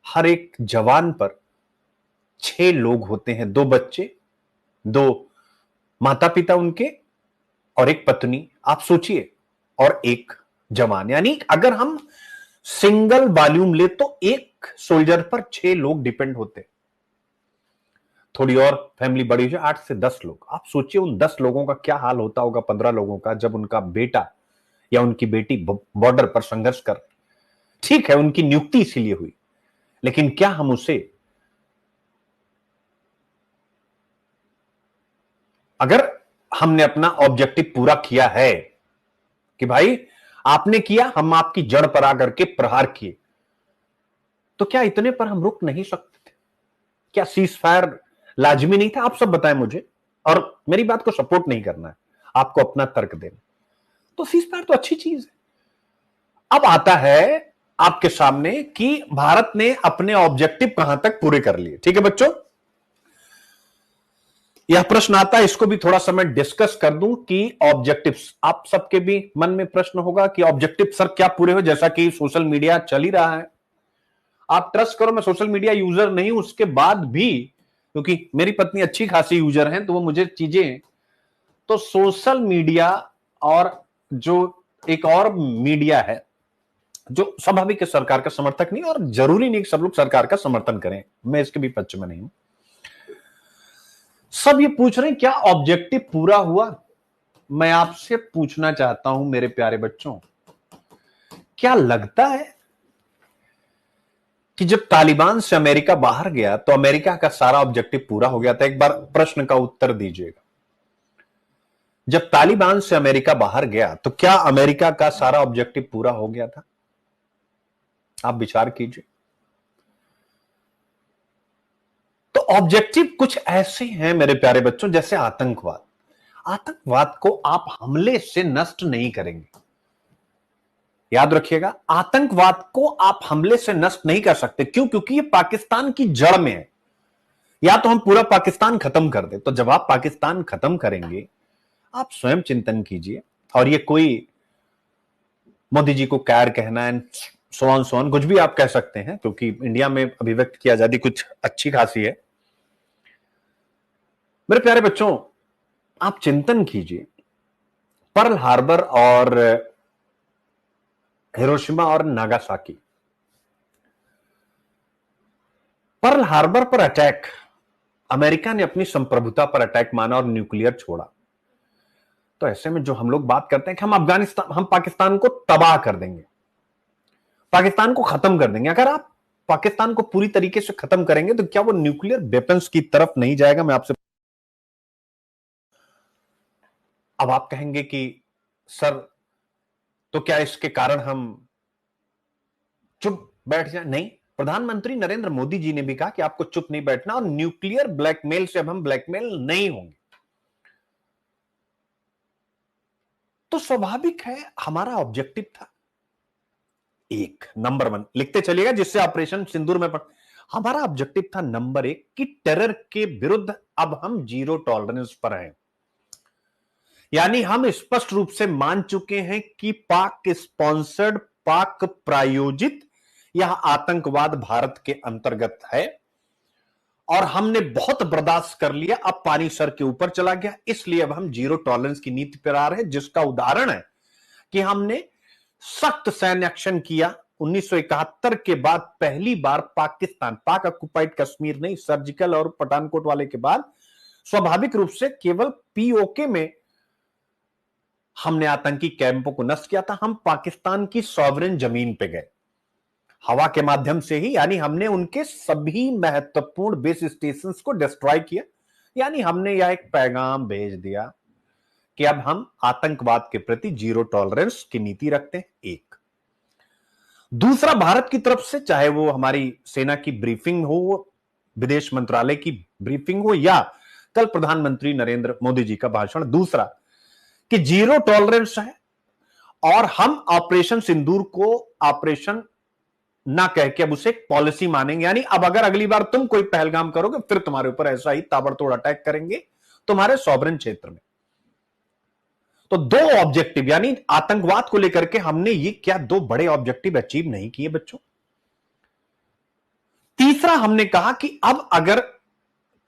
हर एक जवान पर 6 लोग होते हैं, 2 बच्चे, 2 माता पिता उनके, और एक पत्नी, आप सोचिए, और एक जवान। यानी अगर हम सिंगल वॉल्यूम ले तो एक सोल्जर पर 6 लोग डिपेंड होते। थोड़ी और फैमिली बड़ी हो, 8 से 10 लोग, आप सोचिए उन 10 लोगों का क्या हाल होता होगा, 15 लोगों का, जब उनका बेटा या उनकी बेटी बॉर्डर पर संघर्ष कर। ठीक है, उनकी नियुक्ति इसीलिए हुई, लेकिन क्या हम उसे, अगर हमने अपना ऑब्जेक्टिव पूरा किया है कि भाई आपने किया, हम आपकी जड़ पर आकर के प्रहार किए, तो क्या इतने पर हम रुक नहीं सकते थे? क्या सीज फायर लाजमी नहीं था? आप सब बताएं मुझे, और मेरी बात को सपोर्ट नहीं करना है, आपको अपना तर्क देना। तो सीज फायर तो अच्छी चीज है। अब आता है आपके सामने कि भारत ने अपने ऑब्जेक्टिव कहां तक पूरे कर लिए। ठीक है बच्चों, यह प्रश्न आता है, इसको भी थोड़ा सा मैं डिस्कस कर दूं कि ऑब्जेक्टिव्स, आप सबके भी मन में प्रश्न होगा कि ऑब्जेक्टिव सर क्या पूरे हो, जैसा कि सोशल मीडिया चल ही रहा है। आप ट्रस्ट करो, मैं सोशल मीडिया यूजर नहीं हूं, उसके बाद भी, क्योंकि मेरी पत्नी अच्छी खासी यूजर हैं, तो वो मुझे चीजें, तो सोशल मीडिया और जो एक और मीडिया है जो स्वाभाविक सरकार का समर्थक नहीं, और जरूरी नहीं कि सब लोग सरकार का समर्थन करें, मैं इसके भी पक्ष में नहीं हूं। सब ये पूछ रहे हैं क्या ऑब्जेक्टिव पूरा हुआ। मैं आपसे पूछना चाहता हूं मेरे प्यारे बच्चों, क्या लगता है कि जब तालिबान से अमेरिका बाहर गया तो अमेरिका का सारा ऑब्जेक्टिव पूरा हो गया था? एक बार प्रश्न का उत्तर दीजिएगा। जब तालिबान से अमेरिका बाहर गया तो क्या अमेरिका का सारा ऑब्जेक्टिव पूरा हो गया था? आप विचार कीजिए। तो ऑब्जेक्टिव कुछ ऐसे हैं मेरे प्यारे बच्चों, जैसे आतंकवाद। आतंकवाद को आप हमले से नष्ट नहीं करेंगे, याद रखिएगा। आतंकवाद को आप हमले से नष्ट नहीं कर सकते। क्यों? क्योंकि ये पाकिस्तान की जड़ में है। या तो हम पूरा पाकिस्तान खत्म कर दे, तो जब आप पाकिस्तान खत्म करेंगे, आप स्वयं चिंतन कीजिए। और ये कोई मोदी जी को कैर कहना है, सोन कुछ भी आप कह सकते हैं, क्योंकि इंडिया में अभिव्यक्त की आजादी कुछ अच्छी खासी है। मेरे प्यारे बच्चों, आप चिंतन कीजिए, पर्ल हार्बर और हिरोशिमा और नागासाकी। पर्ल हार्बर पर अटैक अमेरिका ने अपनी संप्रभुता पर अटैक माना और न्यूक्लियर छोड़ा। तो ऐसे में जो हम लोग बात करते हैं कि हम पाकिस्तान को तबाह कर देंगे, पाकिस्तान को खत्म कर देंगे, अगर आप पाकिस्तान को पूरी तरीके से खत्म करेंगे तो क्या वो न्यूक्लियर वेपन्स की तरफ नहीं जाएगा? मैं आपसे, अब आप कहेंगे कि सर तो क्या इसके कारण हम चुप बैठ जाए? नहीं, प्रधानमंत्री नरेंद्र मोदी जी ने भी कहा कि आपको चुप नहीं बैठना, और न्यूक्लियर ब्लैकमेल से अब हम ब्लैकमेल नहीं होंगे। तो स्वाभाविक है हमारा ऑब्जेक्टिव था एक, नंबर 1 लिखते चलिएगा, जिससे ऑपरेशन सिंदूर में हमारा ऑब्जेक्टिव था नंबर 1 कि टेरर के विरुद्ध अब हम जीरो टॉलरेंस पर हैं। यानी हम स्पष्ट रूप से मान चुके हैं कि पाक स्पॉन्सर्ड, पाक प्रायोजित यह आतंकवाद भारत के अंतर्गत है, और हमने बहुत बर्दाश्त कर लिया, अब पानी सर के ऊपर चला गया, इसलिए अब हम जीरो टॉलरेंस की नीति पर आ रहे हैं। जिसका उदाहरण है कि हमने सख्त सैन्य एक्शन किया 1971 के बाद। पहली बार पाकिस्तान, पाक ऑक्युपाइड कश्मीर नहीं, सर्जिकल और पठानकोट वाले के बाद स्वाभाविक रूप से केवल पीओके में हमने आतंकी कैंपों को नष्ट किया था। हम पाकिस्तान की सॉवरेन जमीन पे गए हवा के माध्यम से ही, यानी हमने उनके सभी महत्वपूर्ण बेस स्टेशंस को डिस्ट्रॉय किया। यानी हमने यह एक पैगाम भेज दिया कि अब हम आतंकवाद के प्रति जीरो टॉलरेंस की नीति रखते हैं। एक दूसरा, भारत की तरफ से चाहे वो हमारी सेना की ब्रीफिंग हो, विदेश मंत्रालय की ब्रीफिंग हो, या कल प्रधानमंत्री नरेंद्र मोदी जी का भाषण, दूसरा कि जीरो टॉलरेंस है, और हम ऑपरेशन सिंदूर को ऑपरेशन ना कह के अब उसे पॉलिसी मानेंगे। यानी अब अगर अगली बार तुम कोई पहलगाम करोगे, फिर तुम्हारे ऊपर ऐसा ही ताबड़तोड़ अटैक करेंगे तुम्हारे सॉवरेन क्षेत्र में। तो दो ऑब्जेक्टिव, यानी आतंकवाद को लेकर के हमने ये क्या दो बड़े ऑब्जेक्टिव अचीव नहीं किए बच्चों। तीसरा, हमने कहा कि अब अगर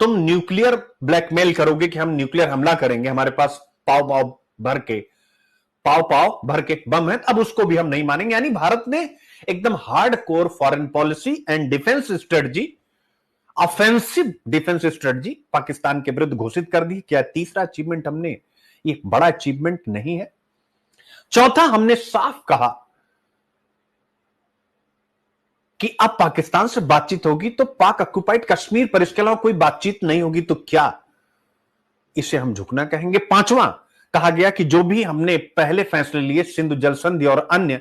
तुम न्यूक्लियर ब्लैकमेल करोगे कि हम न्यूक्लियर हमला करेंगे, हमारे पास पाव पाव भर के बम है, अब उसको भी हम नहीं मानेंगे। यानी भारत ने एकदम hard core foreign policy and defence strategy, offensive defence strategy Pakistan के विरुद्ध घोषित कर दी। क्या तीसरा अचीवमेंट हमने, ये बड़ा अचीवमेंट नहीं है? चौथा, हमने साफ कहा कि अब पाकिस्तान से बातचीत होगी तो पाक ऑक्युपाइड कश्मीर पर, इसके अलावा कोई बातचीत नहीं होगी। तो क्या इसे हम झुकना कहेंगे? पांचवा, कहा गया कि जो भी हमने पहले फैसले लिए, सिंधु जल संधि और अन्य,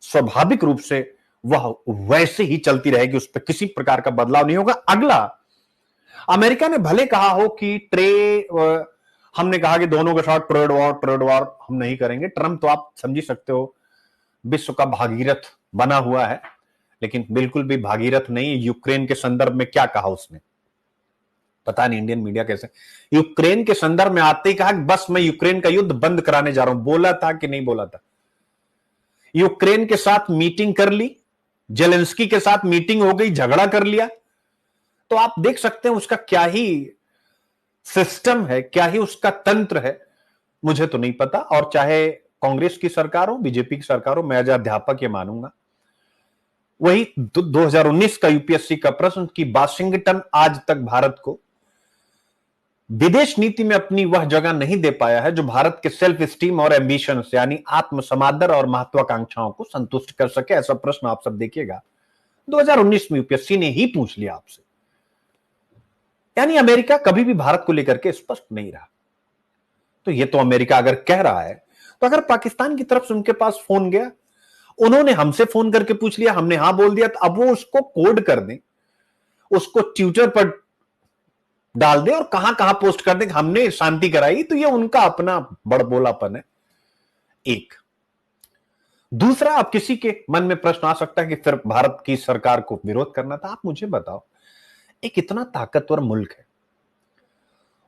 स्वाभाविक रूप से वह वैसे ही चलती रहेगी, उस पर किसी प्रकार का बदलाव नहीं होगा। अगला, अमेरिका ने भले कहा हो कि हमने कहा कि दोनों के साथ ट्रेड वॉर हम नहीं करेंगे। ट्रंप तो आप समझ सकते हो विश्व का भागीरथ बना हुआ है, लेकिन बिल्कुल भी भागीरथ नहीं। यूक्रेन के संदर्भ में क्या कहा उसने, पता नहीं इंडियन मीडिया कैसे, यूक्रेन के संदर्भ में आते ही कहा कि बस मैं यूक्रेन का युद्ध बंद कराने जा रहा हूं। बोला था कि नहीं बोला था? यूक्रेन के साथ मीटिंग कर ली, जेलेंस्की के साथ मीटिंग हो गई, झगड़ा कर लिया। तो आप देख सकते हैं उसका क्या ही सिस्टम है, क्या ही उसका तंत्र है, मुझे तो नहीं पता। और चाहे कांग्रेस की सरकार हो, बीजेपी की सरकार हो, मैं एज अध्यापक ये मानूंगा, वही 2019 का यूपीएससी का प्रश्न कि वाशिंगटन आज तक भारत को विदेश नीति में अपनी वह जगह नहीं दे पाया है जो भारत के सेल्फ स्टीम और एम्बिशन यानी आत्म समादर और महत्वाकांक्षाओं को संतुष्ट कर सके। ऐसा प्रश्न आप सब देखिएगा 2019 में यूपीएससी ने ही पूछ लिया आपसे। यानी अमेरिका कभी भी भारत को लेकर के स्पष्ट नहीं रहा। तो ये तो अमेरिका अगर कह रहा है, तो अगर पाकिस्तान की तरफ से उनके पास फोन गया, उन्होंने हमसे फोन करके पूछ लिया, हमने हां बोल दिया, तो अब वो उसको कोड कर दें, उसको ट्विटर पर डाल दे और कहां कहां पोस्ट कर दे हमने शांति कराई, तो ये उनका अपना बड़बोलापन है। एक दूसरा, अब किसी के मन में प्रश्न आ सकता है कि फिर भारत की सरकार को विरोध करना था। आप मुझे बताओ, एक इतना ताकतवर मुल्क है,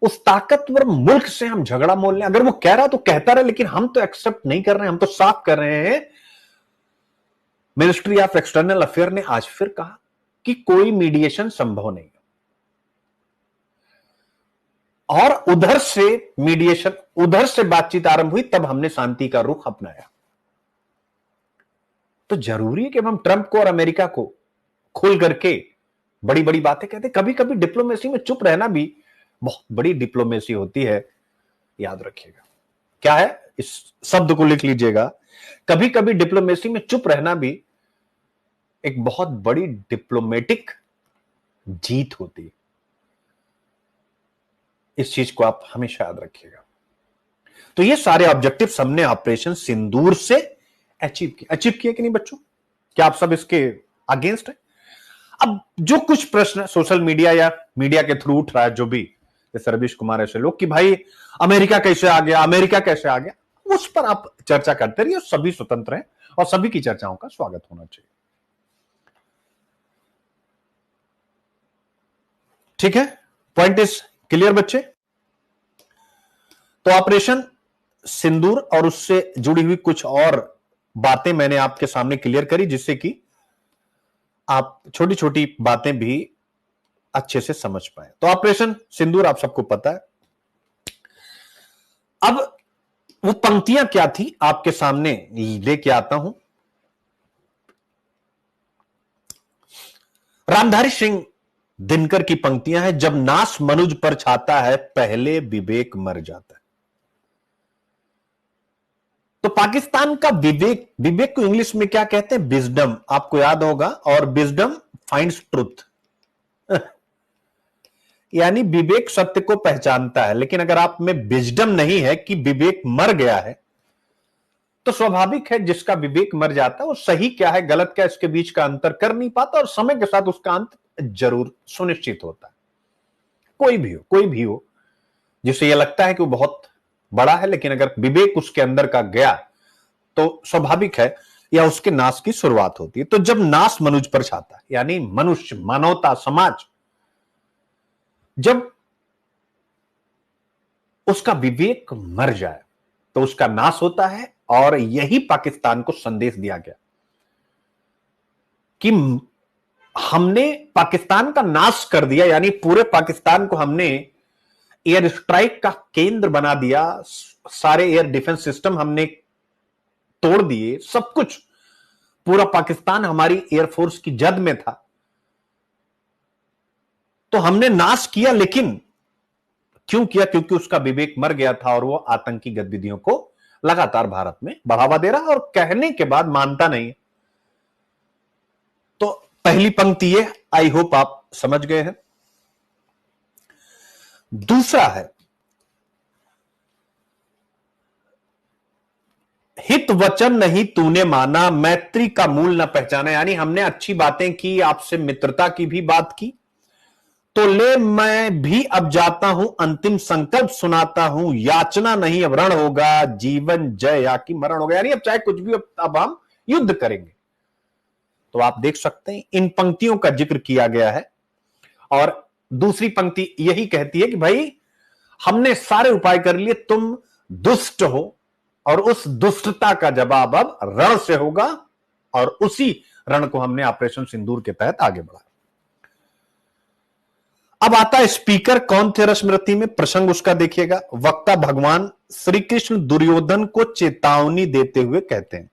उस ताकतवर मुल्क से हम झगड़ा मोल लें? अगर वो कह रहा तो कहता रहे, लेकिन हम तो एक्सेप्ट नहीं कर रहे हैं। हम तो साफ कर रहे हैं। मिनिस्ट्री ऑफ एक्सटर्नल अफेयर ने आज फिर कहा कि कोई मीडिएशन संभव नहीं, और उधर से मीडिएशन, उधर से बातचीत आरंभ हुई, तब हमने शांति का रुख अपनाया। तो जरूरी है कि हम ट्रंप को और अमेरिका को खोल करके बड़ी बड़ी बातें कहते। कभी कभी डिप्लोमेसी में चुप रहना भी बहुत बड़ी डिप्लोमेसी होती है, याद रखिएगा। क्या है, इस शब्द को लिख लीजिएगा, कभी कभी डिप्लोमेसी में चुप रहना भी एक बहुत बड़ी डिप्लोमेटिक जीत होती है। इस चीज को आप हमेशा याद रखिएगा। तो ये सारे ऑब्जेक्टिव्स हमने ऑपरेशन सिंदूर से अचीव किए कि नहीं बच्चों? क्या आप सब इसके अगेंस्ट है? अब जो कुछ प्रश्न सोशल मीडिया या मीडिया के थ्रू उठ रहा है, जो भी जैसे रवीश कुमार ऐसे लोग कि भाई अमेरिका कैसे आ गया, अमेरिका कैसे आ गया, उस पर आप चर्चा करते रहिए। सभी स्वतंत्र हैं और सभी की चर्चाओं का स्वागत होना चाहिए। ठीक है, पॉइंट इज क्लियर बच्चे? तो ऑपरेशन सिंदूर और उससे जुड़ी हुई कुछ और बातें मैंने आपके सामने क्लियर करी, जिससे कि आप छोटी छोटी बातें भी अच्छे से समझ पाए। तो ऑपरेशन सिंदूर आप सबको पता है। अब वो पंक्तियां क्या थी आपके सामने लेके आता हूं। रामधारी सिंह दिनकर की पंक्तियां हैं, जब नाश मनुज पर छाता है पहले विवेक मर जाता है। तो पाकिस्तान का विवेक को इंग्लिश में क्या कहते हैं? विजडम, आपको याद होगा। और विजडम फाइंड्स ट्रुथ, यानी विवेक सत्य को पहचानता है। लेकिन अगर आप में विजडम नहीं है कि विवेक मर गया है, तो स्वाभाविक है जिसका विवेक मर जाता है वो सही क्या है गलत क्या इसके बीच का अंतर कर नहीं पाता, और समय के साथ उसका अंत जरूर सुनिश्चित होता है। कोई भी हो जिसे यह लगता है कि वो बहुत बड़ा है, लेकिन अगर विवेक उसके अंदर का गया तो स्वाभाविक है या उसके नाश की शुरुआत होती है। तो जब नाश मनुज पर छाता है, यानी मनुष्य, मानवता, समाज, जब उसका विवेक मर जाए तो उसका नाश होता है। और यही पाकिस्तान को संदेश दिया गया कि हमने पाकिस्तान का नाश कर दिया, यानी पूरे पाकिस्तान को हमने एयर स्ट्राइक का केंद्र बना दिया। सारे एयर डिफेंस सिस्टम हमने तोड़ दिए, सब कुछ, पूरा पाकिस्तान हमारी एयरफोर्स की जद में था। तो हमने नाश किया, लेकिन क्यों किया? क्योंकि उसका विवेक मर गया था और वो आतंकी गतिविधियों को लगातार भारत में बढ़ावा दे रहा और कहने के बाद मानता नहीं। तो पहली पंक्ति ये, आई होप आप समझ गए हैं। दूसरा है, हित वचन नहीं तूने माना, मैत्री का मूल न पहचाना। यानी हमने अच्छी बातें की, आपसे मित्रता की भी बात की, तो ले मैं भी अब जाता हूं, अंतिम संकल्प सुनाता हूं, याचना नहीं अब रण होगा, जीवन जय या कि मरण होगा। यानी अब चाहे कुछ भी, अब हम युद्ध करेंगे। तो आप देख सकते हैं इन पंक्तियों का जिक्र किया गया है। और दूसरी पंक्ति यही कहती है कि भाई हमने सारे उपाय कर लिए, तुम दुष्ट हो और उस दुष्टता का जवाब अब रण से होगा। और उसी रण को हमने ऑपरेशन सिंदूर के तहत आगे बढ़ा। अब आता है स्पीकर कौन थे रश्मिरथी में, प्रसंग उसका देखिएगा। वक्ता भगवान श्री कृष्ण दुर्योधन को चेतावनी देते हुए कहते हैं।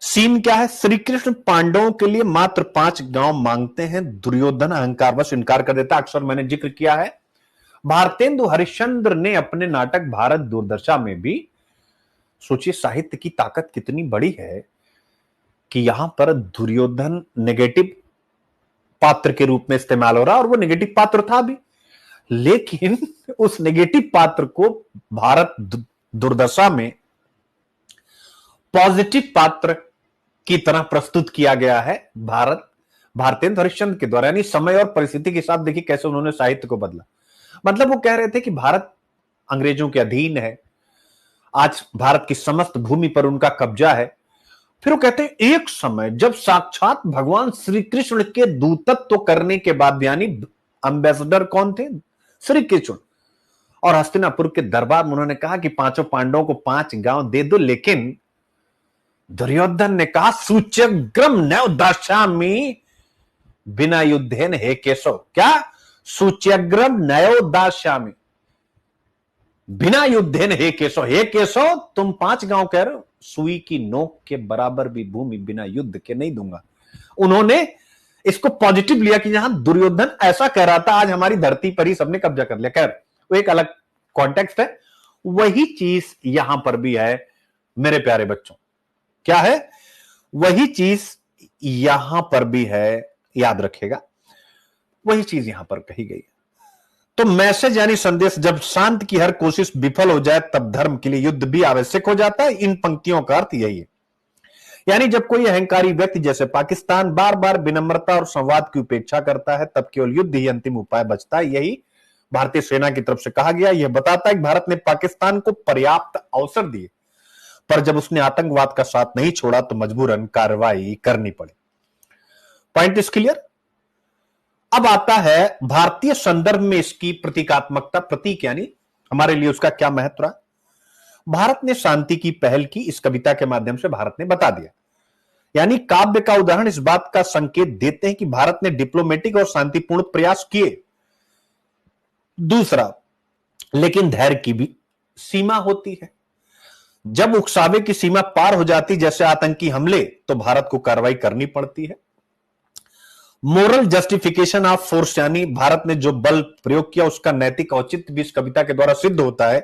सीन क्या है, श्री कृष्ण पांडवों के लिए मात्र 5 गांव मांगते हैं। दुर्योधन अहंकारवश इनकार कर देता। अक्सर मैंने जिक्र किया है, भारतेंदु हरिश्चंद्र ने अपने नाटक भारत दुर्दशा में भी, सोचिए साहित्य की ताकत कितनी बड़ी है कि यहां पर दुर्योधन नेगेटिव पात्र के रूप में इस्तेमाल हो रहा और वो नेगेटिव पात्र था भी, लेकिन उस नेगेटिव पात्र को भारत दुर्दशा में पॉजिटिव पात्र की तरह प्रस्तुत किया गया है भारतेंद्र हरिश्चंद्र के द्वारा। यानी समय और परिस्थिति के साथ देखिए कैसे उन्होंने साहित्य को बदला। मतलब वो कह रहे थे कि भारत अंग्रेजों के अधीन है, आज भारत की समस्त भूमि पर उनका कब्जा है। फिर वो कहते हैं एक समय जब साक्षात भगवान श्री कृष्ण के दूतत्व करने के बाद, यानी एम्बेसडर कौन थे, श्री कृष्ण, और हस्तिनापुर के दरबार में उन्होंने कहा कि 5 पांडवों को 5 गांव दे दो, लेकिन दुर्योधन ने कहा सूच्यग्रम नैव दास्यामि बिना युद्धेन हे केशव। क्या, सूच्यग्रम नैव दास्यामि बिना युद्धेन हे केशव। हे केशव, तुम 5 गांव कह रहे हो, सुई की नोक के बराबर भी भूमि बिना युद्ध के नहीं दूंगा। उन्होंने इसको पॉजिटिव लिया कि जहां दुर्योधन ऐसा कह रहा था, आज हमारी धरती पर ही सबने कब्जा कर लिया। खैर वो एक अलग कॉन्टेक्स्ट है। वही चीज यहां पर भी है मेरे प्यारे बच्चों। क्या है, वही चीज यहां पर भी है, याद रखेगा, वही चीज यहां पर कही गई। तो मैसेज यानी संदेश, जब शांति की हर कोशिश विफल हो जाए तब धर्म के लिए युद्ध भी आवश्यक हो जाता है। इन पंक्तियों का अर्थ यही है। यानी जब कोई अहंकारी व्यक्ति जैसे पाकिस्तान बार बार विनम्रता और संवाद की उपेक्षा करता है, तब केवल युद्ध ही अंतिम उपाय बचता है। यही भारतीय सेना की तरफ से कहा गया। यह बताता है कि भारत ने पाकिस्तान को पर्याप्त अवसर दिए, पर जब उसने आतंकवाद का साथ नहीं छोड़ा तो मजबूरन कार्रवाई करनी पड़ी। Point is clear. अब आता है भारतीय संदर्भ में इसकी प्रतीकात्मकता। प्रतीक यानी हमारे लिए उसका क्या महत्व रहा। भारत ने शांति की पहल की, इस कविता के माध्यम से भारत ने बता दिया। यानी काव्य का उदाहरण इस बात का संकेत देते हैं कि भारत ने डिप्लोमेटिक और शांतिपूर्ण प्रयास किए। दूसरा, लेकिन धैर्य की भी सीमा होती है। जब उकसावे की सीमा पार हो जाती, जैसे आतंकी हमले, तो भारत को कार्रवाई करनी पड़ती है। मोरल जस्टिफिकेशन ऑफ फोर्स, यानी भारत ने जो बल प्रयोग किया उसका नैतिक औचित्य भी इस कविता के द्वारा सिद्ध होता है।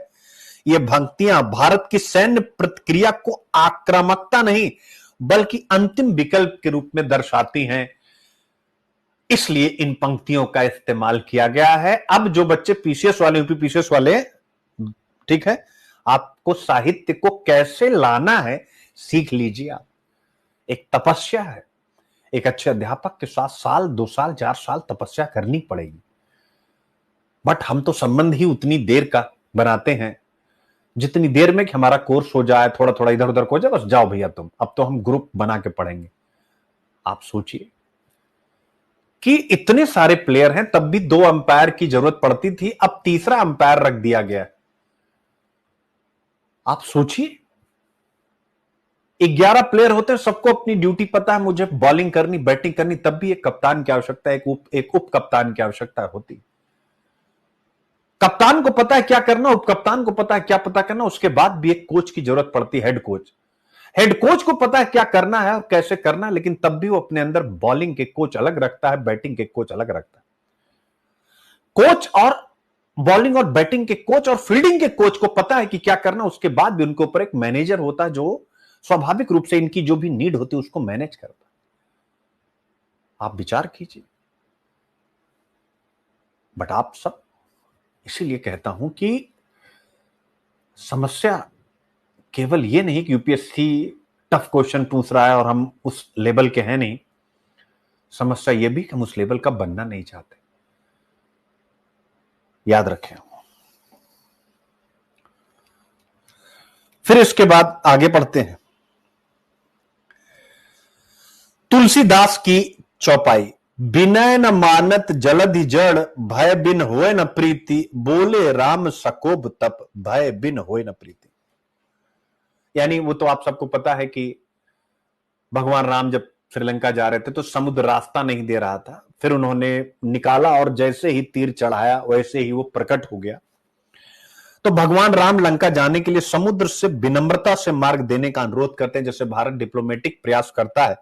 ये पंक्तियां भारत की सैन्य प्रतिक्रिया को आक्रामकता नहीं बल्कि अंतिम विकल्प के रूप में दर्शाती हैं, इसलिए इन पंक्तियों का इस्तेमाल किया गया है। अब जो बच्चे पीसीएस वाले, यूपी पीसीएस वाले, ठीक है, आपको साहित्य को कैसे लाना है सीख लीजिए। आप, एक तपस्या है। एक अच्छे अध्यापक के साथ 1 2 साल 4 साल तपस्या करनी पड़ेगी। बट हम तो संबंध ही उतनी देर का बनाते हैं जितनी देर में कि हमारा कोर्स हो जाए, थोड़ा थोड़ा इधर उधर हो जाए, बस जाओ भैया तुम, अब तो हम ग्रुप बना के पढ़ेंगे। आप सोचिए कि इतने सारे प्लेयर हैं, तब भी 2 अंपायर की जरूरत पड़ती थी, अब तीसरा अंपायर रख दिया गया। आप सोचिए 11 प्लेयर होते हैं, सबको अपनी ड्यूटी पता है, मुझे बॉलिंग करनी, बैटिंग करनी, तब भी एक कप्तान की आवश्यकता है, एक उप कप्तान की आवश्यकता होती। कप्तान को पता है क्या करना, उप कप्तान को पता है क्या पता करना, उसके बाद भी एक कोच की जरूरत पड़ती है, हेड कोच। हेड कोच को पता है क्या करना है और कैसे करना है, लेकिन तब भी वो अपने अंदर बॉलिंग के कोच अलग रखता है, बैटिंग के कोच अलग रखता है। कोच और बॉलिंग और बैटिंग के कोच और फील्डिंग के कोच को पता है कि क्या करना, उसके बाद भी उनके ऊपर एक मैनेजर होता है जो स्वाभाविक रूप से इनकी जो भी नीड होती है उसको मैनेज करता है। आप विचार कीजिए। बट आप सब, इसीलिए कहता हूं कि समस्या केवल ये नहीं कि यूपीएससी टफ क्वेश्चन पूछ रहा है और हम उस लेवल के हैं नहीं। समस्या यह भी कि हम उस लेवल का बनना नहीं चाहते। याद रखें। फिर इसके बाद आगे बढ़ते हैं। तुलसीदास की चौपाई, विनय न मानत जलधि जड़, भय बिन होए न प्रीति, बोले राम सकोब तप, भय बिन होए न प्रीति। यानी वो तो आप सबको पता है कि भगवान राम जब श्रीलंका जा रहे थे तो समुद्र रास्ता नहीं दे रहा था, फिर उन्होंने निकाला और जैसे ही तीर चढ़ाया वैसे ही वो प्रकट हो गया। तो भगवान राम लंका जाने के लिए समुद्र से विनम्रता से मार्ग देने का अनुरोध करते हैं, जैसे भारत डिप्लोमेटिक प्रयास करता है।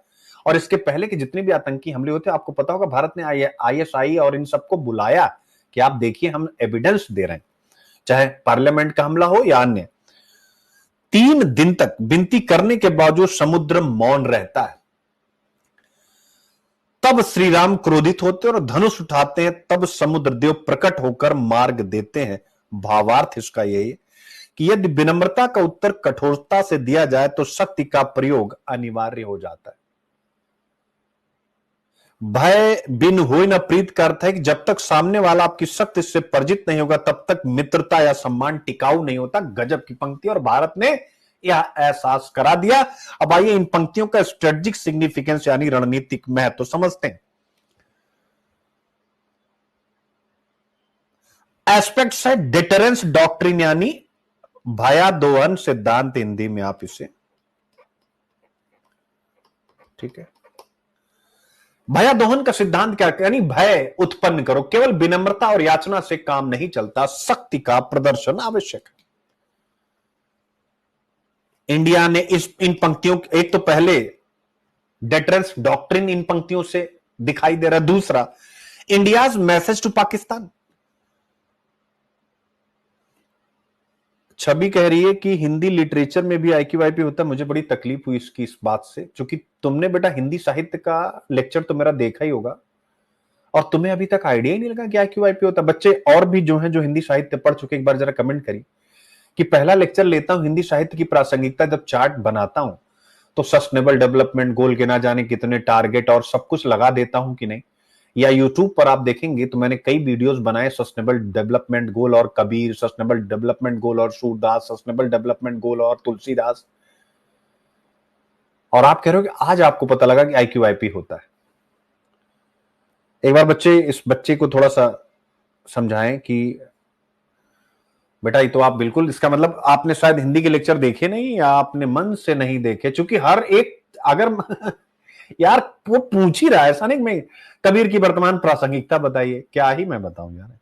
और इसके पहले के जितने भी आतंकी हमले होते हैं, आपको पता होगा भारत ने आईएसआई और इन सबको बुलाया कि आप देखिए हम एविडेंस दे रहे हैं, चाहे पार्लियामेंट का हमला हो या अन्य। 3 दिन तक विनती करने के बावजूद समुद्र मौन रहता है। तब श्री राम क्रोधित होते हैं और धनुष उठाते हैं, तब समुद्र देव प्रकट होकर मार्ग देते हैं। भावार्थ इसका यही है कि यदि विनम्रता का उत्तर कठोरता से दिया जाए तो शक्ति का प्रयोग अनिवार्य हो जाता है। भय बिन होय न प्रीत का अर्थ है कि जब तक सामने वाला आपकी शक्ति से परिचित नहीं होगा तब तक मित्रता या सम्मान टिकाऊ नहीं होता। गजब की पंक्ति, और भारत ने यह एहसास करा दिया। अब आइए इन पंक्तियों का स्ट्रेटेजिक सिग्निफिकेंस यानी रणनीतिक महत्व तो समझते हैं। एस्पेक्ट्स है डिटरेंस डॉक्ट्रिन यानी भयादोहन सिद्धांत, हिंदी में आप इसे, ठीक है। भयादोहन का सिद्धांत क्या, यानी भय उत्पन्न करो। केवल विनम्रता और याचना से काम नहीं चलता, शक्ति का प्रदर्शन आवश्यक है। इंडिया ने इन पंक्तियों, एक तो पहले डेटरेंस डॉक्ट्रिन इन पंक्तियों से दिखाई दे रहा है। दूसरा, इंडियाज मैसेज टू पाकिस्तान। छवि कह रही है कि हिंदी लिटरेचर में भी आईक्यूआईपी होता है। मुझे बड़ी तकलीफ हुई इसकी, इस बात से, क्योंकि तुमने बेटा हिंदी साहित्य का लेक्चर तो मेरा देखा ही होगा और तुम्हें अभी तक आइडिया ही नहीं लगा कि आईक्यूआईपी होता है। बच्चे और भी जो हैं जो हिंदी साहित्य पढ़ चुके, एक बार जरा कमेंट करिए कि पहला लेक्चर लेता हूं हिंदी साहित्य की प्रासंगिकता, जब चार्ट बनाता हूं तो सस्टेनेबल डेवलपमेंट गोल के ना जाने कितने टारगेट और सब कुछ लगा देता हूं कि नहीं। या यूट्यूब पर आप देखेंगे तो मैंने कई वीडियोस बनाए, सस्टेनेबल डेवलपमेंट गोल और कबीर, सस्टेनेबल डेवलपमेंट गोल और सूरदास, सस्टेनेबल डेवलपमेंट गोल और तुलसीदास। और आप कह रहे हो कि आज आपको पता लगा कि आईक्यूआईपी होता है। एक बार बच्चे, इस बच्चे को थोड़ा सा समझाएं कि बेटा ये तो आप बिल्कुल, इसका मतलब आपने शायद हिंदी के लेक्चर देखे नहीं या आपने मन से नहीं देखे, क्योंकि हर एक अगर यार वो पूछ ही रहा है, ऐसा नहीं मैं कबीर की वर्तमान प्रासंगिकता बताइए, क्या ही मैं बताऊं यार।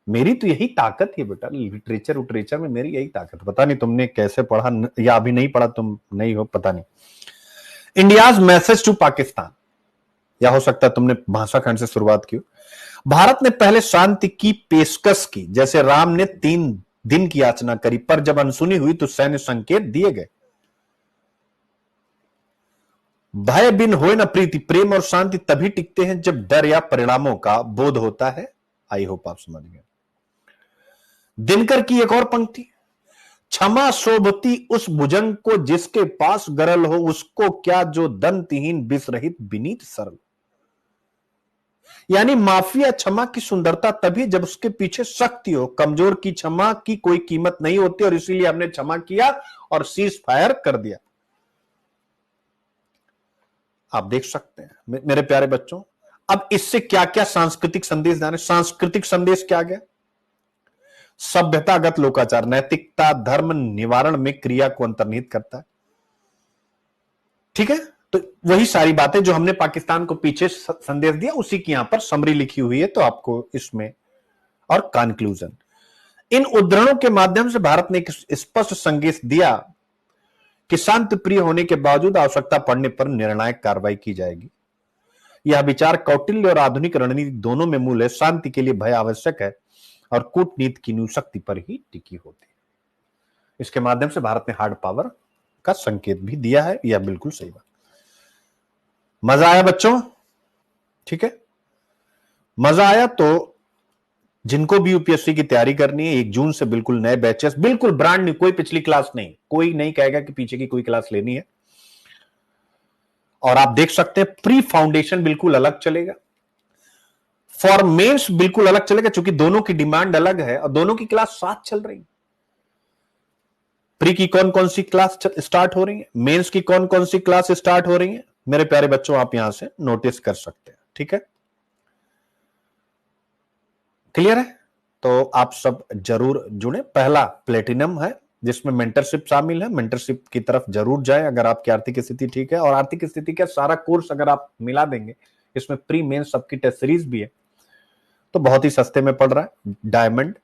मेरी तो यही ताकत है बेटा, लिटरेचर में मेरी यही ताकत। पता नहीं तुमने कैसे पढ़ा या अभी नहीं पढ़ा, तुम नहीं हो, पता नहीं। इंडियाज मैसेज टू पाकिस्तान, या हो सकता है तुमने भाषा खंड से शुरुआत की। भारत ने पहले शांति की पेशकश की, जैसे राम ने 3 दिन की याचना करी, पर जब अनसुनी हुई तो सैन्य संकेत दिए गए। भय बिन होए न प्रीति, प्रेम और शांति तभी टिकते हैं जब डर या परिणामों का बोध होता है। आई होप आप समझ गए। दिनकर की एक और पंक्ति, क्षमा शोभती उस भुजंग को जिसके पास गरल हो, उसको क्या जो दंतहीन विषरहित विनीत सरल। यानी माफी या क्षमा की सुंदरता तभी जब उसके पीछे शक्ति हो। कमजोर की क्षमा की कोई कीमत नहीं होती और इसीलिए हमने क्षमा किया और सीज फायर कर दिया। आप देख सकते हैं मेरे प्यारे बच्चों। अब इससे क्या क्या सांस्कृतिक संदेश जाने। सांस्कृतिक संदेश क्या गया? सभ्यतागत लोकाचार, नैतिकता, धर्म निवारण में क्रिया को अंतर्निहित करता है। ठीक है, तो वही सारी बातें जो हमने पाकिस्तान को पीछे संदेश दिया, उसी की यहां पर समरी लिखी हुई है, तो आपको इसमें, और कंक्लूजन। इन उद्धरणों के माध्यम से भारत ने एक स्पष्ट संदेश दिया कि शांति प्रिय होने के बावजूद आवश्यकता पड़ने पर निर्णायक कार्रवाई की जाएगी। यह विचार कौटिल्य और आधुनिक रणनीति दोनों में मूल है। शांति के लिए भय आवश्यक है और कूटनीति की नींव शक्ति पर ही टिकी होती है। इसके माध्यम से भारत ने हार्ड पावर का संकेत भी दिया है, यह बिल्कुल सही बात। मजा आया बच्चों? ठीक है, मजा आया तो जिनको भी यूपीएससी की तैयारी करनी है, 1 जून से बिल्कुल नए बैचेस, बिल्कुल ब्रांड न्यू, कोई पिछली क्लास नहीं, कोई नहीं कहेगा कि पीछे की कोई क्लास लेनी है। और आप देख सकते हैं प्री फाउंडेशन बिल्कुल अलग चलेगा, फॉर मेंस बिल्कुल अलग चलेगा, क्योंकि दोनों की डिमांड अलग है और दोनों की क्लास साथ चल रही है। प्री की कौन कौन सी क्लास स्टार्ट हो रही है, मेंस की कौन कौन सी क्लास स्टार्ट हो रही है, मेरे प्यारे बच्चों आप यहां से नोटिस कर सकते हैं। ठीक है, क्लियर है? तो आप सब जरूर जुड़े। पहला प्लेटिनम है जिसमें मेंटरशिप शामिल है, मेंटरशिप की तरफ जरूर जाएं अगर आपकी आर्थिक स्थिति ठीक है। और आर्थिक स्थिति का सारा कोर्स अगर आप मिला देंगे इसमें प्री मेंस सबकी टेस्ट सीरीज भी है, तो बहुत ही सस्ते में पड़ रहा है। डायमंड,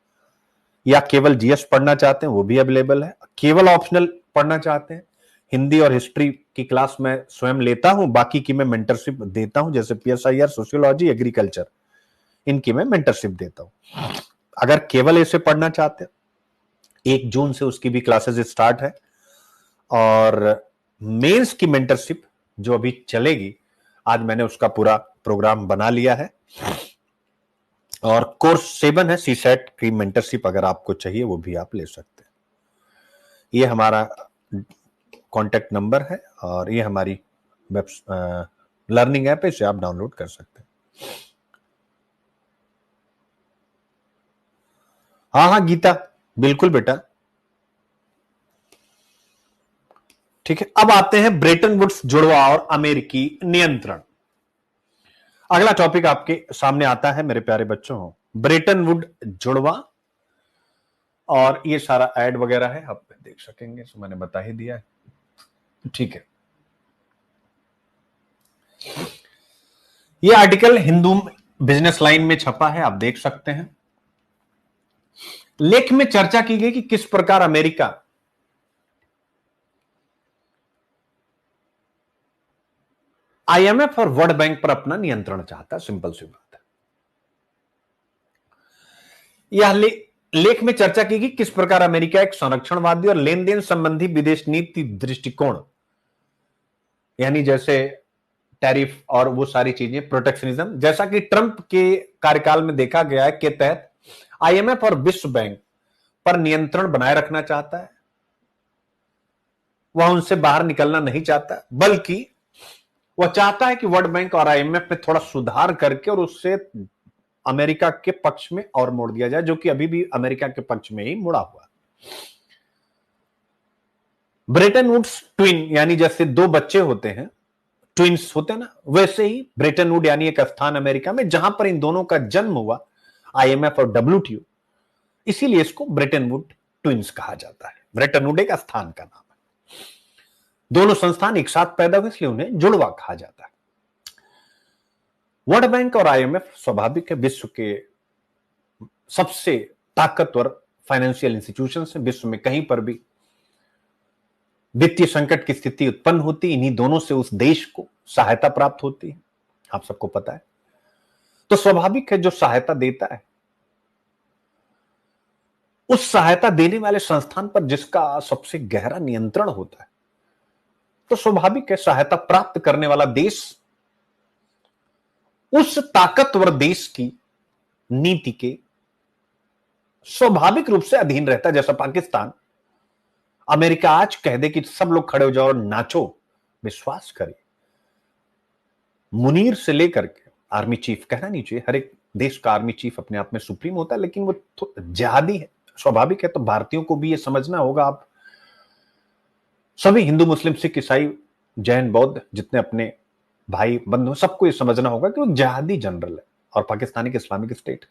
या केवल जीएस पढ़ना चाहते हैं वो भी अवेलेबल है। केवल ऑप्शनल पढ़ना चाहते हैं, हिंदी और हिस्ट्री की क्लास मैं स्वयं लेता हूं, बाकी की मैं मेंटरशिप देता हूं, जैसे पीएसआईआर, सोशियोलॉजी, एग्रीकल्चर, इनकी मैं मेंटरशिप देता हूं। अगर केवल ऐसे पढ़ना चाहते हैं, 1 जून से उसकी भी क्लासेस स्टार्ट है, और मेंस की मेंटरशिप जो अभी चलेगी, आज मैंने उसका पूरा प्रोग्राम बना लिया है, और कोर्स 7 है सीसेट की मेंटरशिप, अगर आपको चाहिए वो भी आप ले सकते हैं। ये हमारा कॉन्टेक्ट नंबर है और ये हमारी वेब लर्निंग ऐप है, इसे आप डाउनलोड कर सकते हैं। हाँ गीता, बिल्कुल बेटा। ठीक है, अब आते हैं ब्रेटन वुड्स जुड़वा और अमेरिकी नियंत्रण। अगला टॉपिक आपके सामने आता है मेरे प्यारे बच्चों, ब्रेटन वुड जुड़वा, और ये सारा एड वगैरह है, आप देख सकेंगे, तो मैंने बता ही दिया है। ठीक है, ये आर्टिकल हिंदू बिजनेस लाइन में छपा है, आप देख सकते हैं। लेख में चर्चा की गई कि किस प्रकार अमेरिका आईएमएफ और वर्ल्ड बैंक पर अपना नियंत्रण चाहता है। सिंपल सी बात है। यह लेख में चर्चा की गई किस प्रकार अमेरिका एक संरक्षणवादी और लेन देन संबंधी विदेश नीति दृष्टिकोण, यानी जैसे टैरिफ और वो सारी चीजें, प्रोटेक्शनिज्म, जैसा कि ट्रंप के कार्यकाल में देखा गया है, के तहत आईएमएफ और विश्व बैंक पर नियंत्रण बनाए रखना चाहता है। वह उनसे बाहर निकलना नहीं चाहता, बल्कि वह चाहता है कि वर्ल्ड बैंक और आईएमएफ में थोड़ा सुधार करके और उससे अमेरिका के पक्ष में और मोड़ दिया जाए, जो कि अभी भी अमेरिका के पक्ष में ही मुड़ा हुआ। ब्रेटन वुड्स ट्विन, यानी जैसे 2 बच्चे होते हैं, ट्विंस होते हैं ना, वैसे ही ब्रेटन वुड यानी एक स्थान अमेरिका में जहां पर इन दोनों का जन्म हुआ, आईएमएफ और डब्ल्यूटीओ, इसीलिए इसको ब्रेटन वुड ट्विंस कहा जाता है। ब्रेटन वुड एक स्थान का नाम है। दोनों संस्थान एक साथ पैदा हुए, इसलिए उन्हें जुड़वा कहा जाता है। वर्ल्ड बैंक और आईएमएफ स्वाभाविक है विश्व के सबसे ताकतवर फाइनेंशियल इंस्टीट्यूशन है। विश्व में कहीं पर भी वित्तीय संकट की स्थिति उत्पन्न होती, इन्हीं दोनों से उस देश को सहायता प्राप्त होती है, आप सबको पता है। तो स्वाभाविक है जो सहायता देता है, उस सहायता देने वाले संस्थान पर जिसका सबसे गहरा नियंत्रण होता है, तो स्वाभाविक है सहायता प्राप्त करने वाला देश उस ताकतवर देश की नीति के स्वाभाविक रूप से अधीन रहता है। जैसा पाकिस्तान, अमेरिका आज कह दे कि सब लोग खड़े हो जाओ और नाचो, विश्वास करें, मुनीर से लेकर के आर्मी चीफ, कहना नहीं चाहिए, हर एक देश का आर्मी चीफ अपने आप में सुप्रीम होता है, लेकिन वो जिहादी है, स्वाभाविक है। तो भारतीयों को भी ये समझना होगा, आप सभी हिंदू, मुस्लिम, सिख, ईसाई, जैन, बौद्ध, जितने अपने भाई बंधु, सबको ये समझना होगा कि वो जिहादी जनरल है और पाकिस्तानी की इस्लामिक स्टेट।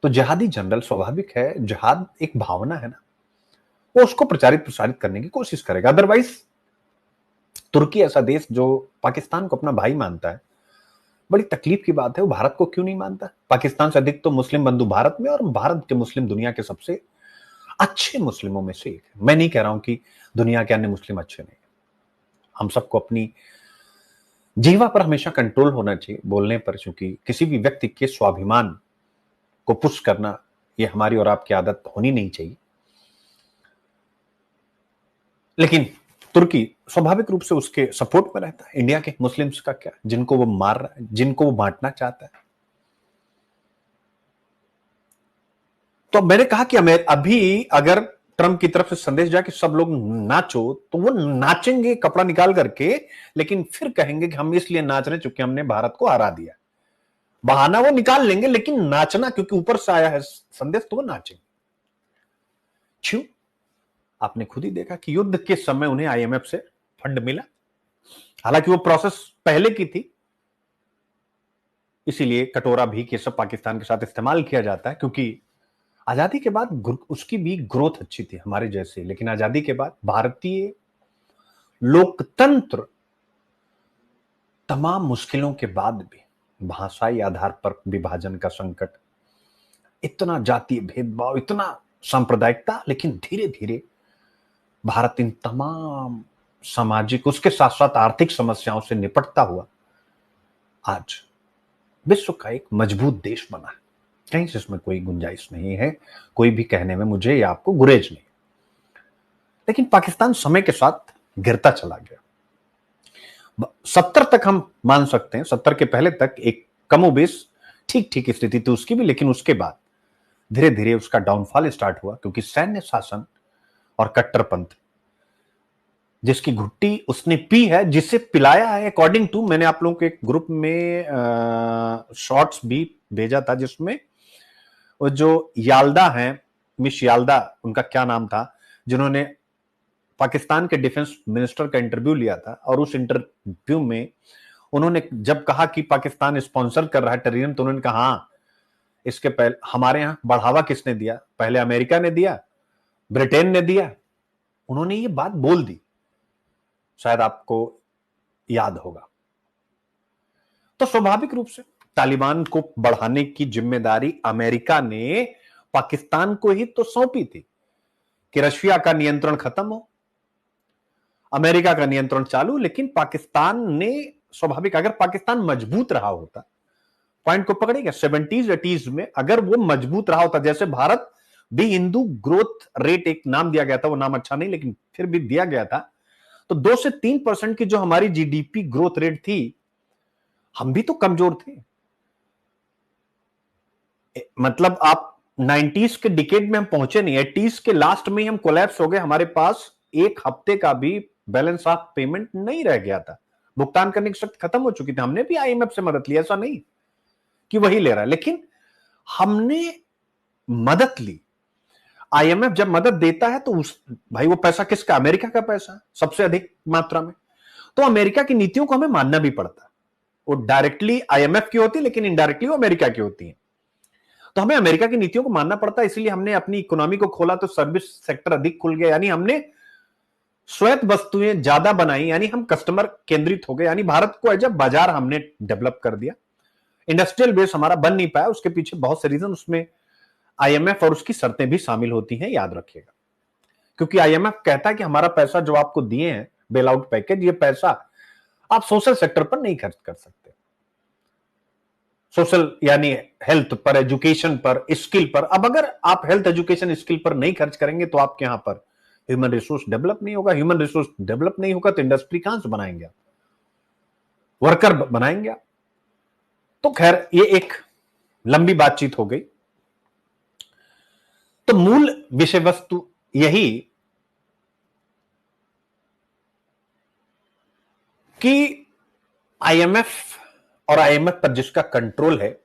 तो जिहादी जनरल, स्वाभाविक है, जिहाद एक भावना है ना, वो उसको प्रचारित प्रसारित करने की कोशिश करेगा। अदरवाइज तुर्की ऐसा देश जो पाकिस्तान को अपना भाई मानता है, बड़ी तकलीफ की बात है, वो भारत को क्यों नहीं मानता? पाकिस्तान से अधिक तो मुस्लिम बंधु भारत में, और भारत के मुस्लिम दुनिया के सबसे अच्छे मुस्लिमों में से एक है। मैं नहीं कह रहा हूं कि दुनिया के अन्य मुस्लिम अच्छे नहीं, हम सबको अपनी जीवा पर हमेशा कंट्रोल होना चाहिए बोलने पर, क्योंकि किसी भी व्यक्ति के स्वाभिमान को पुश करना, ये हमारी और आपकी आदत होनी नहीं चाहिए। लेकिन तुर्की स्वाभाविक रूप से उसके सपोर्ट में रहता है। इंडिया के मुस्लिम्स का क्या, जिनको वो मार रहा है, जिनको वो बांटना चाहता है। तो मैंने कहा कि अभी अगर ट्रंप की तरफ से संदेश जाए कि सब लोग नाचो, तो वो नाचेंगे कपड़ा निकाल करके, लेकिन फिर कहेंगे कि हम इसलिए नाच रहे क्योंकि हमने भारत को हरा दिया। बहाना वो निकाल लेंगे, लेकिन नाचना क्योंकि ऊपर से आया है संदेश, तो वो नाचेंगे। क्यों? आपने खुद ही देखा कि युद्ध के समय उन्हें आईएमएफ से फंड मिला, हालांकि वो प्रोसेस पहले की थी, इसीलिए कटोरा भी ये सब पाकिस्तान के साथ इस्तेमाल किया जाता है, क्योंकि आजादी के बाद उसकी भी ग्रोथ अच्छी थी हमारे जैसे, लेकिन आजादी के बाद भारतीय लोकतंत्र तमाम मुश्किलों के बाद भी भाषाई आधार पर विभाजन का संकट, इतना जातीय भेदभाव, इतना सांप्रदायिकता, लेकिन धीरे धीरे भारत इन तमाम सामाजिक, उसके साथ साथ आर्थिक समस्याओं से निपटता हुआ आज विश्व का एक मजबूत देश बना है। कहीं से इसमें कोई गुंजाइश नहीं है, कोई भी कहने में मुझे या आपको गुरेज नहीं। लेकिन पाकिस्तान समय के साथ गिरता चला गया। 70 तक हम मान सकते हैं, 70 के पहले तक एक कमोबेश ठीक ठीक स्थिति थी उसकी भी, लेकिन उसके बाद धीरे धीरे उसका डाउनफॉल स्टार्ट हुआ, क्योंकि सैन्य शासन और कट्टरपंथ जिसकी घुट्टी उसने पी है, जिसे पिलाया है, अकॉर्डिंग टू, मैंने आप लोगों के एक ग्रुप में शॉर्ट्स भी भेजा था, जिसमें वो जो याल्दा हैं, मिस याल्दा उनका क्या नाम था, जिन्होंने पाकिस्तान के डिफेंस मिनिस्टर का इंटरव्यू लिया था, और उस इंटरव्यू में उन्होंने जब कहा कि पाकिस्तान स्पॉन्सर कर रहा है टेररिज्म, तो उन्होंने कहा हाँ, इसके पहले हमारे यहां बढ़ावा किसने दिया? पहले अमेरिका ने दिया, ब्रिटेन ने दिया। उन्होंने ये बात बोल दी, शायद आपको याद होगा। तो स्वाभाविक रूप से तालिबान को बढ़ाने की जिम्मेदारी अमेरिका ने पाकिस्तान को ही तो सौंपी थी, कि रशिया का नियंत्रण खत्म हो, अमेरिका का नियंत्रण चालू। लेकिन पाकिस्तान ने स्वाभाविक, अगर पाकिस्तान मजबूत रहा होता, पॉइंट को पकड़ेगा, 70s 80s में अगर वो मजबूत रहा होता, जैसे भारत भी हिंदू ग्रोथ रेट एक नाम दिया गया था, वो नाम अच्छा नहीं लेकिन फिर भी दिया गया था, तो 2 से 3% की जो हमारी जीडीपी ग्रोथ रेट थी, हम भी तो कमजोर थे। मतलब आप 90s के डिकेड में हम पहुंचे नहीं, 80s के लास्ट में हम कोलैप्स हो गए, हमारे पास एक हफ्ते का भी बैलेंस ऑफ पेमेंट नहीं रह गया था, भुगतान करने की शक्ति खत्म हो चुकी थी। हमने भी आईएमएफ से मदद ली, ऐसा नहीं कि वही ले रहा है, लेकिन हमने मदद ली। आईएमएफ जब मदद देता है तो उस भाई वो पैसा किसका? अमेरिका का पैसा, सबसे अधिक मात्रा में। तो अमेरिका की नीतियों को हमें मानना भी पड़ता है। वो डायरेक्टली आईएमएफ की होती है, लेकिन इनडायरेक्टली वो अमेरिका की होती है। तो हमें अमेरिका की नीतियों को मानना पड़ता है, इसलिए हमने अपनी इकोनॉमी को खोला तो सर्विस सेक्टर अधिक खुल गया, यानी हमने स्वायत्त वस्तुएं ज्यादा बनाई, यानी हम कस्टमर केंद्रित हो गए, यानी भारत को एज अ बाजार हमने डेवलप कर दिया। इंडस्ट्रियल बेस हमारा बन नहीं पाया, उसके पीछे बहुत से रीजन, उसमें आईएमएफ और उसकी शर्तें भी शामिल होती हैं, याद रखिएगा। क्योंकि आईएमएफ कहता है कि हमारा पैसा जो आपको दिए हैं बेल आउट पैकेज, ये पैसा आप सोशल सेक्टर पर नहीं खर्च कर सकते। सोशल यानी हेल्थ पर, एजुकेशन पर, स्किल पर। अब अगर आप हेल्थ, एजुकेशन, स्किल पर नहीं खर्च करेंगे तो आपके यहां पर ह्यूमन रिसोर्स डेवलप नहीं होगा। ह्यूमन रिसोर्स डेवलप नहीं होगा तो इंडस्ट्री कहां से बनाएंगे आप? वर्कर बनाएंगे आप? तो खैर, ये एक लंबी बातचीत हो गई। तो मूल विषय वस्तु यही कि आईएमएफ और आईएमएफ पर जिसका कंट्रोल है,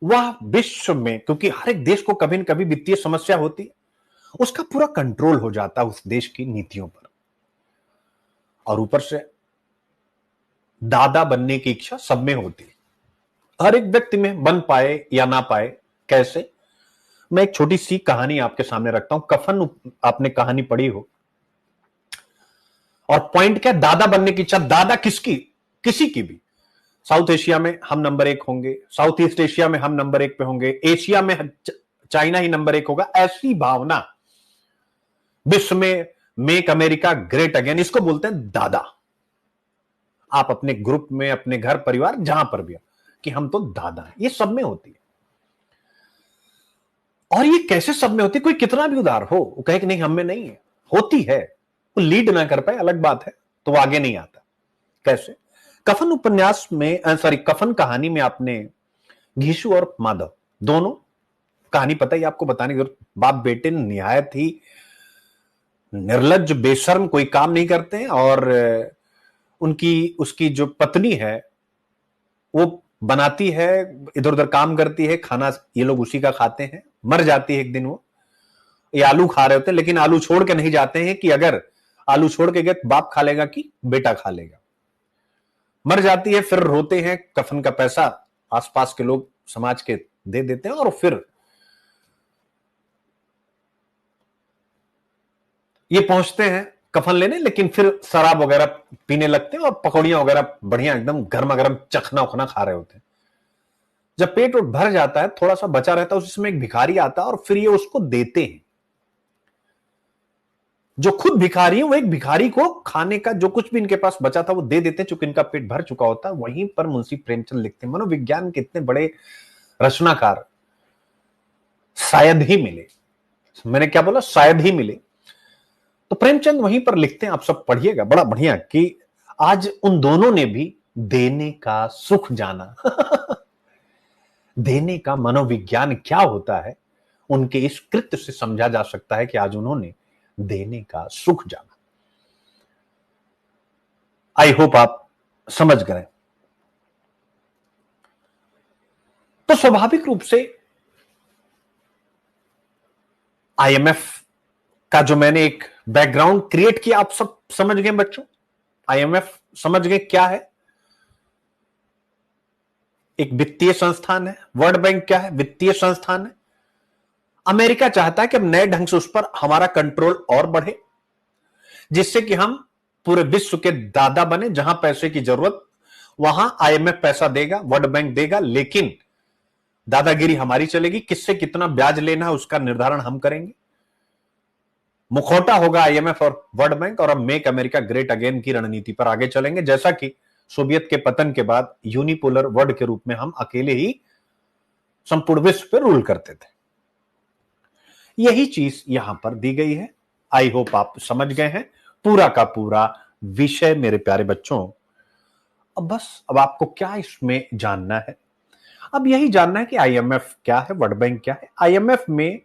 वह विश्व में, क्योंकि हर एक देश को कभी न कभी वित्तीय समस्या होती है, उसका पूरा कंट्रोल हो जाता है उस देश की नीतियों पर। और ऊपर से दादा बनने की इच्छा सब में होती है, हर एक व्यक्ति में, बन पाए या ना पाए। कैसे? मैं एक छोटी सी कहानी आपके सामने रखता हूं। कफन, आपने कहानी पढ़ी हो, और पॉइंट क्या? दादा बनने की इच्छा। दादा किसकी? किसी की भी। साउथ एशिया में हम नंबर 1 होंगे, साउथ ईस्ट एशिया में हम नंबर 1 पे होंगे, एशिया में चाइना ही नंबर 1 होगा, ऐसी भावना विश्व में। मेक अमेरिका ग्रेट अगेन, इसको बोलते हैं दादा। आप अपने ग्रुप में, अपने घर परिवार, जहां पर भी, कि हम तो दादा हैं, ये सब में होती है। और ये कैसे सब में होती है? कोई कितना भी उदार हो, वो कहे कि नहीं हम में नहीं है, होती है। वो लीड ना कर पाए अलग बात है, तो वो आगे नहीं आता। कैसे? कफन उपन्यास में, सॉरी, कफन कहानी में आपने घीशु और माधव दोनों कहानी पता ही आपको, बताने की जरूरत। बाप बेटे निहायत ही निर्लज्ज, बेशर्म, कोई काम नहीं करते हैं, और उनकी, उसकी जो पत्नी है वो बनाती है, इधर उधर काम करती है, खाना ये लोग उसी का खाते हैं। मर जाती है एक दिन वो, ये आलू खा रहे होते हैं, लेकिन आलू छोड़ के नहीं जाते हैं कि अगर आलू छोड़ के गए बाप खा लेगा कि बेटा खा लेगा। मर जाती है, फिर रोते हैं, कफन का पैसा आसपास के लोग समाज के दे देते हैं, और फिर ये पहुंचते हैं कफन लेने, लेकिन फिर शराब वगैरह पीने लगते हैं और पकौड़ियां वगैरह बढ़िया एकदम गर्मा गर्म चखना उखना खा रहे होते हैं। जब पेट भर जाता है, थोड़ा सा बचा रहता है, उसमें एक भिखारी आता है और फिर ये उसको देते हैं। जो खुद भिखारी है वो एक भिखारी को खाने का जो कुछ भी इनके पास बचा था वो दे देते हैं, चूंकि इनका पेट भर चुका होता है। वहीं पर मुंशी प्रेमचंद लिखते हैं, मनोविज्ञान के इतने बड़े रचनाकार शायद ही मिले। मैंने क्या बोला? शायद ही मिले। तो प्रेमचंद वहीं पर लिखते हैं, आप सब पढ़िएगा, बड़ा बढ़िया, कि आज उन दोनों ने भी देने का सुख जाना। देने का मनोविज्ञान क्या होता है, उनके इस कृत्य से समझा जा सकता है कि आज उन्होंने देने का सुख जाना। आई होप आप समझ गए। तो स्वाभाविक रूप से आईएमएफ का जो मैंने एक बैकग्राउंड क्रिएट किया, आप सब समझ गए बच्चों। आईएमएफ समझ गए क्या है? एक वित्तीय संस्थान है। वर्ल्ड बैंक क्या है? वित्तीय संस्थान है। अमेरिका चाहता है कि अब नए ढंग से उस पर हमारा कंट्रोल और बढ़े, जिससे कि हम पूरे विश्व के दादा बने। जहां पैसे की जरूरत वहां आईएमएफ पैसा देगा, वर्ल्ड बैंक देगा, लेकिन दादागिरी हमारी चलेगी। किससे कितना ब्याज लेना है उसका निर्धारण हम करेंगे। मुखौटा होगा आईएमएफ और वर्ल्ड बैंक, और अब मेक अमेरिका ग्रेट अगेन की रणनीति पर आगे चलेंगे। जैसा कि सोवियत के पतन के बाद यूनिपोलर वर्ल्ड के रूप में हम अकेले ही संपूर्ण विश्व पर रूल करते थे। यही चीज यहां पर दी गई है। आई होप आप समझ गए हैं पूरा का पूरा विषय मेरे प्यारे बच्चों। अब आपको क्या इसमें जानना है? अब यही जानना है कि आईएमएफ क्या है, वर्ल्ड बैंक क्या है। आईएमएफ में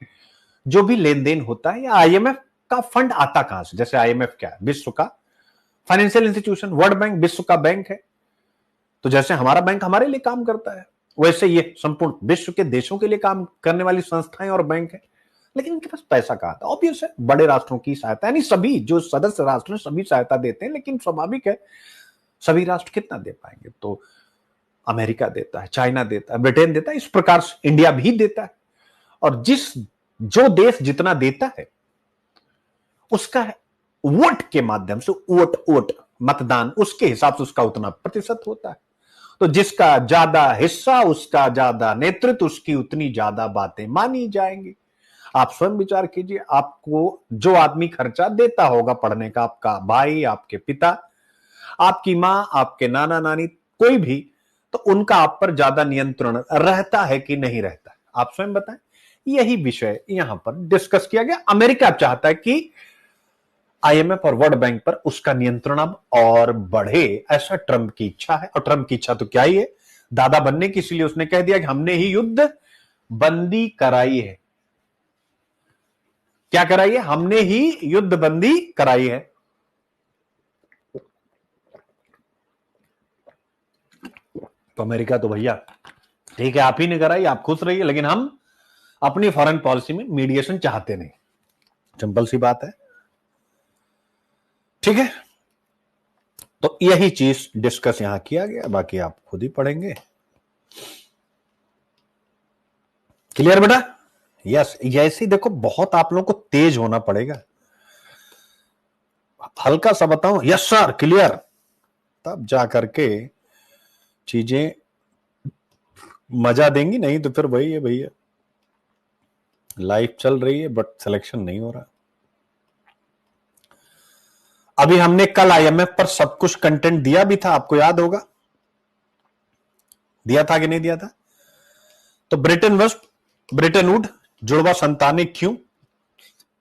जो भी लेन देन होता है, या आईएमएफ का फंड आता कहां से? जैसे आईएमएफ क्या है? विश्व का फाइनेंशियल इंस्टीट्यूशन। वर्ल्ड बैंक विश्व का बैंक है। तो जैसे हमारा बैंक हमारे लिए काम करता है, वैसे ये संपूर्ण विश्व के देशों के लिए काम करने वाली संस्थाएं और बैंक है। लेकिन इनके पास पैसा कहां था? ऑब्वियस है, बड़े राष्ट्रों की सहायता, यानी सभी जो सदस्य राष्ट्र हैं सभी सहायता देते हैं। लेकिन स्वाभाविक है, सभी राष्ट्र कितना दे पाएंगे? तो अमेरिका देता है, चाइना देता है, ब्रिटेन देता है, इस प्रकार से इंडिया भी देता है। और जो देश जितना देता है उसका वोट के माध्यम से, वोट मतदान, उसके हिसाब से उसका उतना प्रतिशत होता है। तो जिसका ज्यादा हिस्सा, उसका ज्यादा नेतृत्व, उसकी उतनी ज्यादा बातें मानी जाएंगी। आप स्वयं विचार कीजिए, आपको जो आदमी खर्चा देता होगा पढ़ने का, आपका भाई, आपके पिता, आपकी मां, आपके नाना नानी, कोई भी, तो उनका आप पर ज्यादा नियंत्रण रहता है कि नहीं रहता है? आप स्वयं बताएं। यही विषय यहां पर डिस्कस किया गया। अमेरिका चाहता है कि आईएमएफ और वर्ल्ड बैंक पर उसका नियंत्रण अब और बढ़े, ऐसा ट्रंप की इच्छा है। और ट्रंप की इच्छा तो क्या ही है, दादा बनने की। इसलिए उसने कह दिया कि हमने ही युद्ध बंदी कराई है। क्या कराई है? हमने ही युद्ध बंदी कराई है। तो अमेरिका तो भैया ठीक है, आप ही ने कराई, आप खुश रहिए, लेकिन हम अपनी फॉरेन पॉलिसी में मीडिएशन चाहते नहीं। सिंपल सी बात है। ठीक है, तो यही चीज डिस्कस यहां किया गया, बाकी आप खुद ही पढ़ेंगे। क्लियर बेटा? यस। जैसे देखो, बहुत आप लोगों को तेज होना पड़ेगा। हल्का सा बताऊं, यस सर क्लियर, तब जा करके चीजें मजा देंगी। नहीं तो फिर वही है भैया, लाइफ चल रही है बट सिलेक्शन नहीं हो रहा। अभी हमने कल आईएमएफ पर सब कुछ कंटेंट दिया भी था, आपको याद होगा, दिया था कि नहीं दिया था? तो ब्रिटेन वुड जुड़वा संतानें क्यों?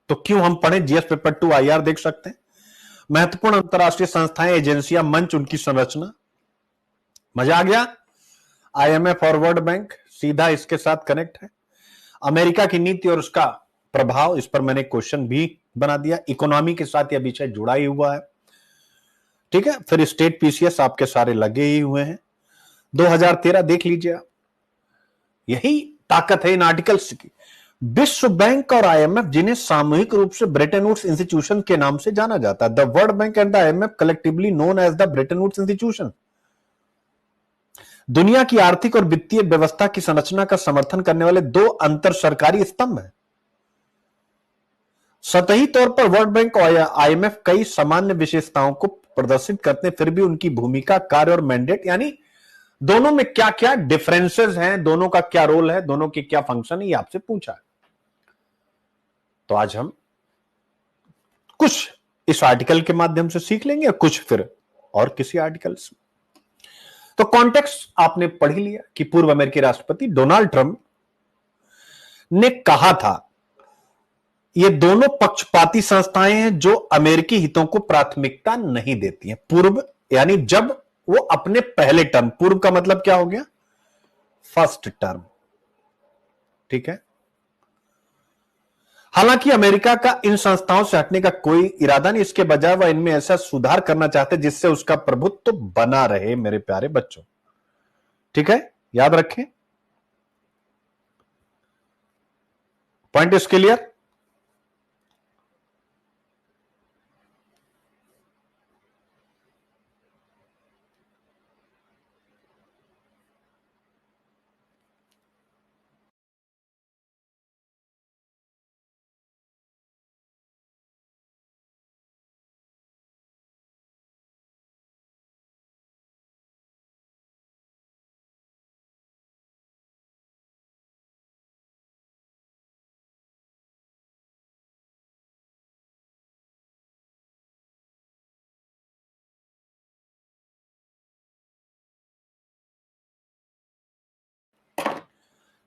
तो क्यों हम पढ़े, जीएस पेपर 2 आईआर देख सकते हैं। महत्वपूर्ण अंतरराष्ट्रीय संस्थाएं, एजेंसियां, मंच, उनकी संरचना। मजा आ गया? आईएमएफ और वर्ल्ड बैंक सीधा इसके साथ कनेक्ट है। अमेरिका की नीति और उसका प्रभाव, इस पर मैंने क्वेश्चन भी बना दिया। इकोनॉमी के साथ यह विषय जुड़ा ही हुआ है। ठीक है, फिर स्टेट पीसीएस आपके सारे लगे ही हुए हैं। 2013 देख लीजिए आप। यही ताकत है इन आर्टिकल्स की। विश्व बैंक और आईएमएफ, जिन्हें सामूहिक रूप से ब्रेटन वुड्स इंस्टीट्यूशन के नाम से जाना जाता है। The World Bank and the IMF collectively known as the Bretton Woods institution, दुनिया की आर्थिक और वित्तीय व्यवस्था की संरचना का समर्थन करने वाले दो अंतर सरकारी स्तंभ हैं। सतही तौर पर वर्ल्ड बैंक और आईएमएफ कई सामान्य विशेषताओं को प्रदर्शित करते हैं, फिर भी उनकी भूमिका, कार्य और मैंडेट यानी दोनों में क्या क्या डिफरेंसेस हैं, दोनों का क्या रोल है, दोनों के क्या फंक्शन है, ये आपसे पूछा है। तो आज हम कुछ इस आर्टिकल के माध्यम से सीख लेंगे और कुछ फिर और किसी आर्टिकल से। तो कॉन्टेक्स्ट आपने पढ़ ही लिया कि पूर्व अमेरिकी राष्ट्रपति डोनाल्ड ट्रंप ने कहा था ये दोनों पक्षपाती संस्थाएं हैं जो अमेरिकी हितों को प्राथमिकता नहीं देती हैं। पूर्व यानी जब वो अपने पहले टर्म, पूर्व का मतलब क्या हो गया, फर्स्ट टर्म, ठीक है। हालांकि अमेरिका का इन संस्थाओं से हटने का कोई इरादा नहीं, इसके बजाय वह इनमें ऐसा सुधार करना चाहते जिससे उसका प्रभुत्व बना रहे, मेरे प्यारे बच्चों, ठीक है, याद रखें। Point is clear.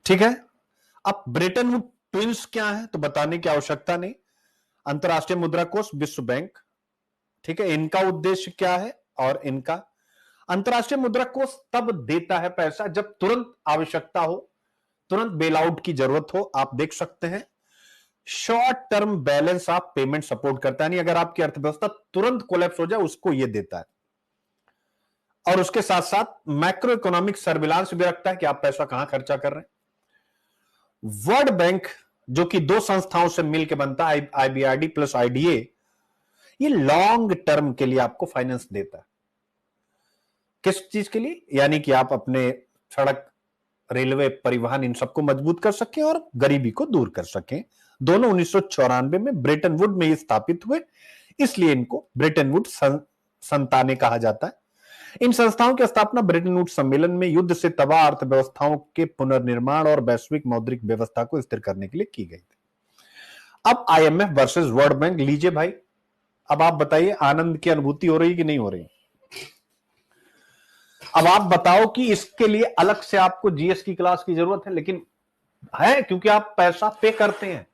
ठीक है। अब ब्रेटन वुड ट्विंस क्या है तो बताने की आवश्यकता नहीं। अंतरराष्ट्रीय मुद्रा कोष, विश्व बैंक, ठीक है, इनका उद्देश्य क्या है और इनका, अंतरराष्ट्रीय मुद्रा कोष तब देता है पैसा जब तुरंत आवश्यकता हो, तुरंत बेल आउट की जरूरत हो। आप देख सकते हैं short term balance of payment support करता है, नहीं अगर आपकी अर्थव्यवस्था तुरंत कोलैप्स हो जाए उसको यह देता है। और उसके साथ साथ मैक्रो इकोनॉमिक सर्विलांस भी रखता है कि आप पैसा कहां खर्चा कर रहे हैं। वर्ल्ड बैंक जो कि दो संस्थाओं से मिलकर बनता है, आईबीआरडी प्लस आईडीए, ये लॉन्ग टर्म के लिए आपको फाइनेंस देता है। किस चीज के लिए, यानी कि आप अपने सड़क, रेलवे, परिवहन, इन सबको मजबूत कर सकें और गरीबी को दूर कर सकें। दोनों 1994 में ब्रेटन वुड में स्थापित हुए, इसलिए इनको ब्रेटन वुड संतानें कहा जाता है। इन संस्थाओं की स्थापना ब्रेटन वुड सम्मेलन में युद्ध से तबाह अर्थव्यवस्थाओं के पुनर्निर्माण और वैश्विक मौद्रिक व्यवस्था को स्थिर करने के लिए की गई थी। अब आईएमएफ वर्सेस वर्ल्ड बैंक लीजिए भाई, अब आप बताइए आनंद की अनुभूति हो रही कि नहीं हो रही। अब आप बताओ कि इसके लिए अलग से आपको जीएस की क्लास की जरूरत है, लेकिन है क्योंकि आप पैसा पे करते हैं,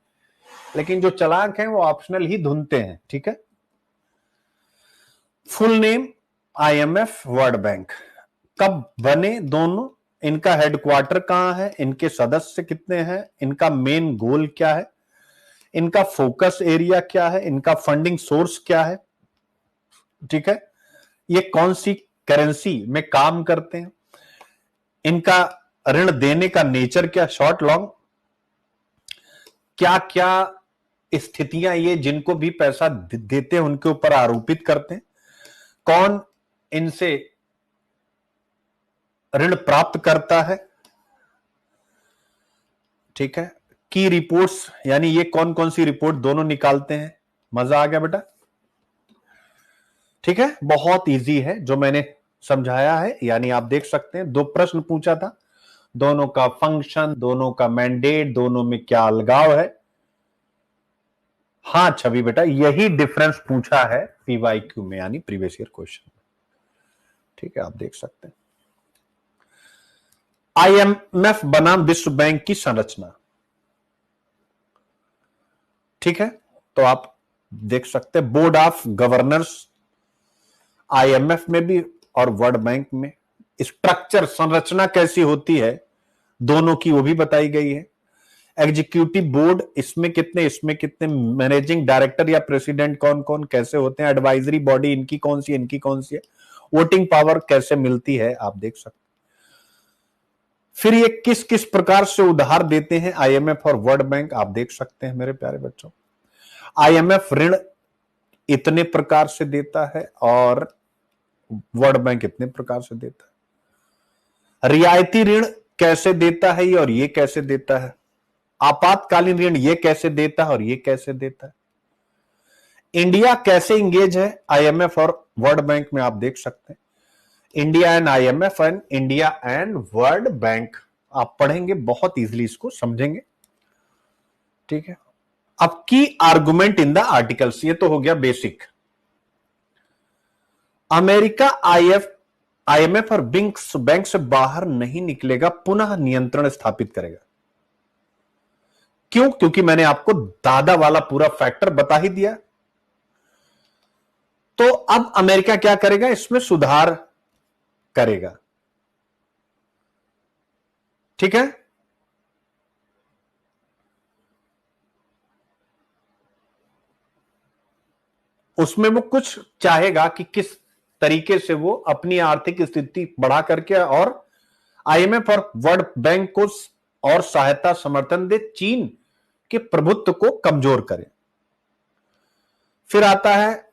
लेकिन जो चालाक हैं वो ऑप्शनल ही ढूंढते हैं, ठीक है। Full name IMF, world bank, कब बने दोनों, इनका हेडक्वार्टर कहां है, इनके सदस्य कितने हैं, इनका मेन गोल क्या है, इनका फोकस एरिया क्या है, इनका फंडिंग सोर्स क्या है, ठीक है, ये कौन सी करेंसी में काम करते हैं, इनका ऋण देने का नेचर क्या, शॉर्ट लॉन्ग, क्या क्या स्थितियां ये जिनको भी पैसा देते हैं उनके ऊपर आरोपित करते हैं, कौन इनसे ऋण प्राप्त करता है, ठीक है, की रिपोर्ट्स यानी ये कौन कौन सी रिपोर्ट दोनों निकालते हैं। मजा आ गया बेटा, ठीक है, बहुत इजी है जो मैंने समझाया है। यानी आप देख सकते हैं दो प्रश्न पूछा था, दोनों का फंक्शन, दोनों का मैंडेट, दोनों में क्या अलगाव है। हाँ छवि बेटा, यही डिफरेंस पूछा है पीवाईक्यू में, यानी प्रीवियस ईयर क्वेश्चन, ठीक है, आप देख सकते हैं। आईएमएफ बनाम विश्व बैंक की संरचना, ठीक है, तो आप देख सकते हैं बोर्ड ऑफ गवर्नर्स आईएमएफ में भी और वर्ल्ड बैंक में, स्ट्रक्चर, संरचना कैसी होती है दोनों की वो भी बताई गई है। एग्जीक्यूटिव बोर्ड, इसमें कितने मैनेजिंग डायरेक्टर या प्रेसिडेंट कौन कौन कैसे होते हैं, एडवाइजरी बॉडी इनकी कौन सी है, वोटिंग पावर कैसे मिलती है, आप देख सकते हैं। फिर ये किस किस प्रकार से उधार देते हैं आईएमएफ और वर्ल्ड बैंक, आप देख सकते हैं मेरे प्यारे बच्चों। आईएमएफ ऋण इतने प्रकार से देता है और वर्ल्ड बैंक इतने प्रकार से देता है। रियायती ऋण कैसे देता है ये और ये कैसे देता है, आपातकालीन ऋण ये कैसे देता है और ये कैसे देता है, इंडिया कैसे इंगेज है आईएमएफ और वर्ल्ड बैंक में, आप देख सकते हैं। India and IMF and India and world bank, आप पढ़ेंगे बहुत इजीली, इसको समझेंगे। ठीक है, अब की आर्गुमेंट इन द आर्टिकल्स, ये तो हो गया बेसिक। अमेरिका आईएमएफ और बैंक से बाहर नहीं निकलेगा, पुनः नियंत्रण स्थापित करेगा। क्यों? क्योंकि मैंने आपको दादा वाला पूरा फैक्टर बता ही दिया। तो अब अमेरिका क्या करेगा? इसमें सुधार करेगा। ठीक है, उसमें वो कुछ चाहेगा कि किस तरीके से वो अपनी आर्थिक स्थिति बढ़ा करके और आईएमएफ और वर्ल्ड बैंक को और सहायता समर्थन दे, चीन के प्रभुत्व को कमजोर करे। फिर आता है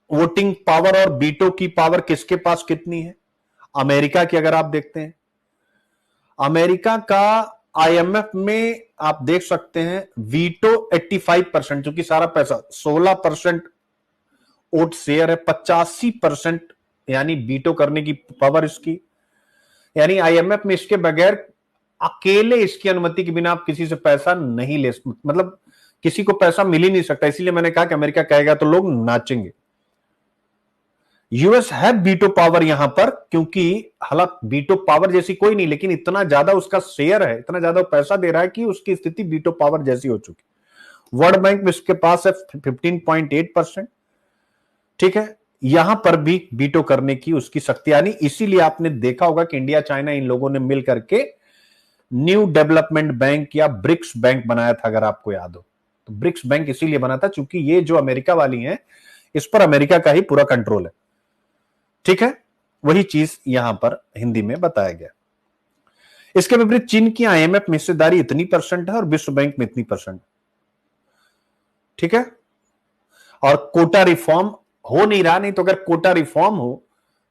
वोटिंग पावर और बीटो की पावर किसके पास कितनी है। अमेरिका की अगर आप देखते हैं, अमेरिका का आईएमएफ में आप देख सकते हैं वीटो 85%, क्योंकि सारा पैसा 16% वोट शेयर है, 85% यानी वीटो करने की पावर इसकी। यानी आईएमएफ में इसके बगैर अकेले इसकी अनुमति के बिना आप किसी से पैसा नहीं ले, मतलब किसी को पैसा मिल ही नहीं सकता। इसीलिए मैंने कहा कि अमेरिका कहेगा तो लोग नाचेंगे। यूएस है वीटो पावर यहां पर, क्योंकि हालांकि वीटो पावर जैसी कोई नहीं, लेकिन इतना ज्यादा उसका शेयर है, इतना ज्यादा पैसा दे रहा है कि उसकी स्थिति वीटो पावर जैसी हो चुकी। वर्ल्ड बैंक में इसके पास है 15.8%। ठीक है, यहां पर भी वीटो करने की उसकी शक्ति, यानी इसीलिए आपने देखा होगा कि इंडिया चाइना इन लोगों ने मिल करके न्यू डेवलपमेंट बैंक या ब्रिक्स बैंक बनाया था। अगर आपको याद हो तो ब्रिक्स बैंक इसीलिए बना था क्योंकि ये जो अमेरिका वाली हैं, इस पर अमेरिका का ही पूरा कंट्रोल है। ठीक है, वही चीज यहां पर हिंदी में बताया गया। इसके विपरीत चीन की आईएमएफ में हिस्सेदारी इतनी % है और विश्व बैंक में इतनी %। ठीक है, और कोटा रिफॉर्म हो नहीं रहा, नहीं तो अगर कोटा रिफॉर्म हो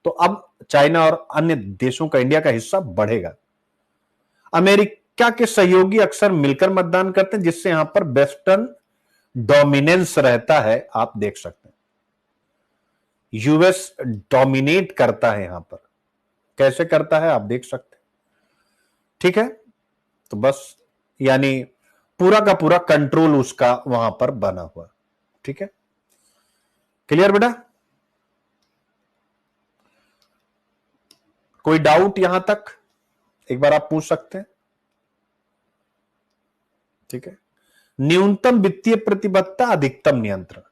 तो अब चाइना और अन्य देशों का इंडिया का हिस्सा बढ़ेगा। अमेरिका के सहयोगी अक्सर मिलकर मतदान करते हैं, जिससे यहां पर वेस्टर्न डोमिनेंस रहता है। आप देख सकते हैं यूएस डोमिनेट करता है यहां पर, कैसे करता है आप देख सकते हैं। ठीक है, तो बस यानी पूरा का पूरा कंट्रोल उसका वहां पर बना हुआ। ठीक है, क्लियर बेटा? कोई डाउट यहां तक एक बार आप पूछ सकते हैं। ठीक है, न्यूनतम वित्तीय प्रतिबद्धता, अधिकतम नियंत्रण।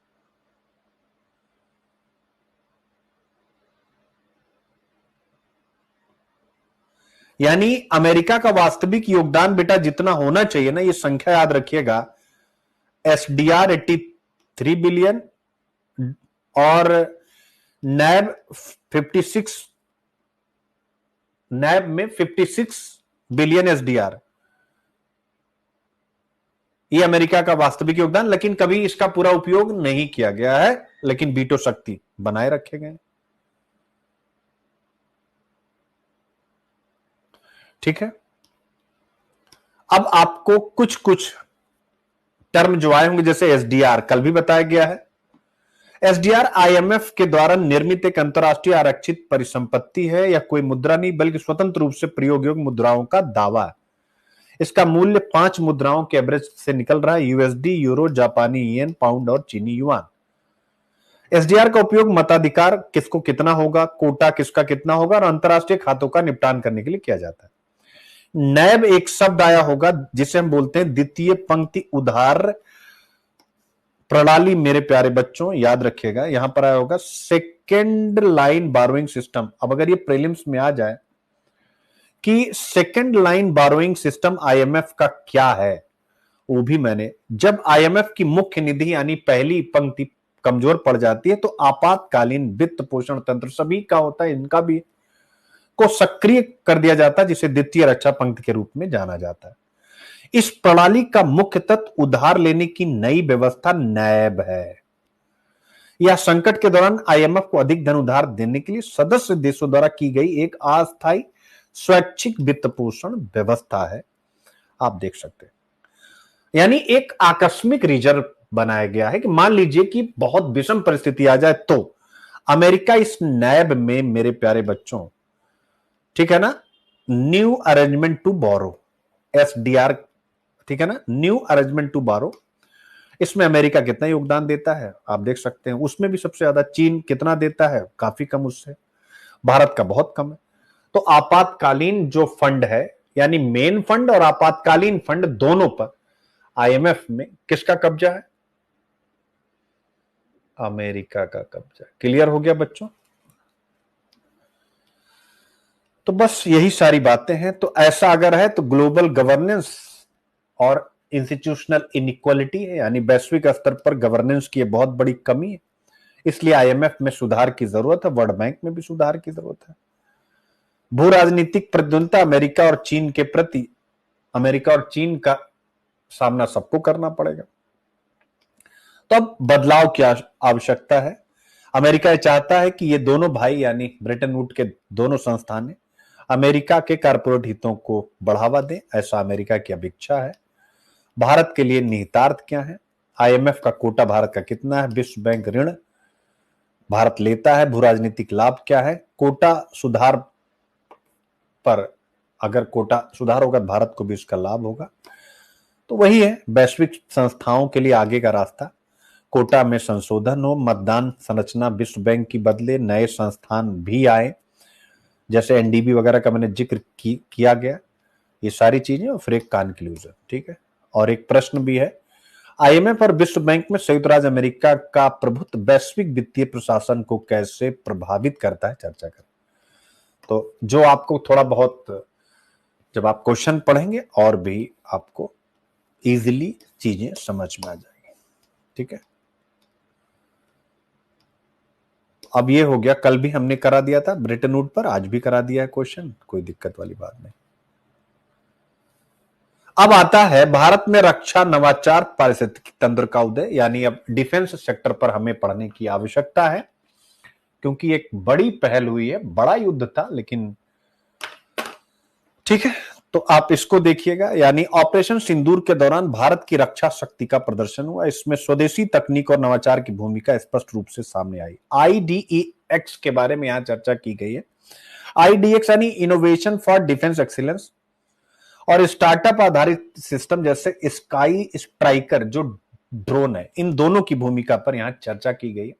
यानी अमेरिका का वास्तविक योगदान बेटा जितना होना चाहिए ना, ये संख्या याद रखिएगा, एसडीआर 83 बिलियन और नैब 56, नैब में 56 बिलियन एसडीआर, ये अमेरिका का वास्तविक योगदान। लेकिन कभी इसका पूरा उपयोग नहीं किया गया है, लेकिन वीटो शक्ति बनाए रखे गए। ठीक है, अब आपको कुछ कुछ टर्म जो आए होंगे, जैसे एसडीआर कल भी बताया गया है। एसडीआर आईएमएफ के द्वारा निर्मित एक अंतरराष्ट्रीय आरक्षित परिसंपत्ति है, या कोई मुद्रा नहीं बल्कि स्वतंत्र रूप से प्रयोग योग्य मुद्राओं का दावा है। इसका मूल्य 5 मुद्राओं के एवरेज से निकल रहा है, यूएसडी, यूरो, जापानी येन, पाउंड और चीनी युआन। एसडीआर का उपयोग मताधिकार किसको कितना होगा, कोटा किसका कितना होगा और अंतरराष्ट्रीय खातों का निपटान करने के लिए किया जाता है। नैब एक शब्द आया होगा जिसे हम बोलते हैं द्वितीय पंक्ति उधार प्रणाली। मेरे प्यारे बच्चों याद रखिएगा, यहां पर आया होगा सेकेंड लाइन बारोइंग सिस्टम। अब अगर ये प्रीलिम्स में आ जाए कि second line burrowing system IMF का क्या है, वो भी मैंने, जब आईएमएफ की मुख्य निधि यानी पहली पंक्ति कमजोर पड़ जाती है तो आपातकालीन वित्त पोषण तंत्र सभी का होता है, इनका भी को सक्रिय कर दिया जाता है, जिसे द्वितीय रक्षा पंक्ति के रूप में जाना जाता है। इस प्रणाली का मुख्य तत्व उधार लेने की नई व्यवस्था नैब है। यह संकट के दौरान आईएमएफ को अधिक धन उधार देने के लिए सदस्य देशों द्वारा की गई एक अस्थायी स्वैच्छिक वित्त पोषण व्यवस्था है। आप देख सकते हैं, यानी एक आकस्मिक रिजर्व बनाया गया है कि मान लीजिए कि बहुत विषम परिस्थिति आ जाए तो अमेरिका इस नैब में, मेरे प्यारे बच्चों, ठीक है ना, new arrangement to borrow, SDR, ठीक है ना, न्यू अरेंजमेंट टू बोरो, इसमें अमेरिका कितना योगदान देता है आप देख सकते हैं। उसमें भी सबसे ज्यादा चीन कितना देता है, काफी कम उससे, भारत का बहुत कम है। तो आपातकालीन जो फंड है, यानी मेन फंड और आपातकालीन फंड दोनों पर आईएमएफ में किसका कब्जा है? अमेरिका का कब्जा। क्लियर हो गया बच्चों? तो बस यही सारी बातें हैं। तो ऐसा अगर है तो ग्लोबल गवर्नेंस और इंस्टीट्यूशनल इनइक्वालिटी है, यानी वैश्विक स्तर पर गवर्नेंस की बहुत बड़ी कमी है, इसलिए आईएमएफ में सुधार की जरूरत है, वर्ल्ड बैंक में भी सुधार की जरूरत है। भू राजनीतिक प्रतिद्वंदता अमेरिका और चीन के प्रति, अमेरिका और चीन का सामना सबको करना पड़ेगा। तो अब बदलाव की आवश्यकता है। अमेरिका चाहता है कि ये दोनों भाई यानी ब्रेटन वुड के दोनों संस्थान अमेरिका के कारपोरेट हितों को बढ़ावा दें, ऐसा अमेरिका की अपेक्षा है। भारत के लिए निहितार्थ क्या है? आईएमएफ का कोटा भारत का कितना है? विश्व बैंक ऋण भारत लेता है, भू राजनीतिक लाभ क्या है? कोटा सुधार पर, अगर कोटा सुधार होगा भारत को भी उसका लाभ होगा। तो वही है वैश्विक संस्थाओं के लिए आगे का रास्ता। कोटा में संशोधन हो, मतदान संरचना विश्व बैंक की बदले, नए संस्थान भी आए, जैसे एनडीबी वगैरह का मैंने जिक्र किया गया, ये सारी चीजें, और फिर एक कन्क्लूजन, ठीक है। और एक प्रश्न भी है, आईएमएफ और विश्व बैंक में संयुक्त राज्य अमेरिका का प्रभुत्व वैश्विक वित्तीय प्रशासन को कैसे प्रभावित करता है, चर्चा करें। तो जो आपको थोड़ा बहुत, जब आप क्वेश्चन पढ़ेंगे और भी आपको इजीली चीजें समझ में आ जाएंगी, ठीक है। अब ये हो गया, कल भी हमने करा दिया था ब्रेटन वुड पर, आज भी करा दिया है क्वेश्चन, कोई दिक्कत वाली बात नहीं। अब आता है भारत में रक्षा नवाचार पारिस्थितिकी तंत्र का उदय, यानी अब डिफेंस सेक्टर पर हमें पढ़ने की आवश्यकता है, क्योंकि एक बड़ी पहल हुई है, बड़ा युद्ध था, लेकिन ठीक है। तो आप इसको देखिएगा, यानी ऑपरेशन सिंदूर के दौरान भारत की रक्षा शक्ति का प्रदर्शन हुआ, इसमें स्वदेशी तकनीक और नवाचार की भूमिका स्पष्ट रूप से सामने आई। आईडीईएक्स के बारे में यहां चर्चा की गई है। आईडीएक्स यानी इनोवेशन फॉर डिफेंस एक्सीलेंस, और स्टार्टअप आधारित सिस्टम जैसे स्काई स्ट्राइकर जो ड्रोन है, इन दोनों की भूमिका पर यहां चर्चा की गई है।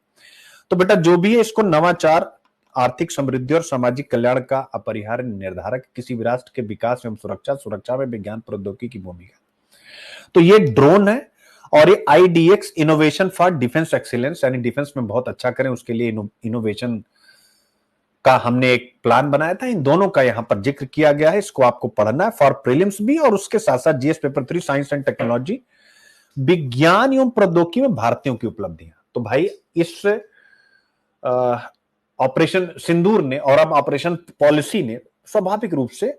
तो बेटा जो भी है, इसको नवाचार आर्थिक समृद्धि और सामाजिक कल्याण का अपरिहार्य निर्धारक, किसी भी राष्ट्र के विकास एवं सुरक्षा में विज्ञान प्रौद्योगिकी की भूमिका। तो ये ड्रोन है, और ये IDX innovation for defence excellence, यानी डिफेंस में बहुत अच्छा करें उसके लिए इनोवेशन का हमने एक प्लान बनाया था। इन दोनों का यहां पर जिक्र किया गया है, इसको आपको पढ़ना है फॉर प्रीलिम्स भी, और उसके साथ साथ GS paper 3 science and technology, विज्ञान एवं प्रौद्योगिकी में भारतीयों की उपलब्धियां। तो भाई इस ऑपरेशन सिंदूर ने और अब ऑपरेशन पॉलिसी ने स्वाभाविक रूप से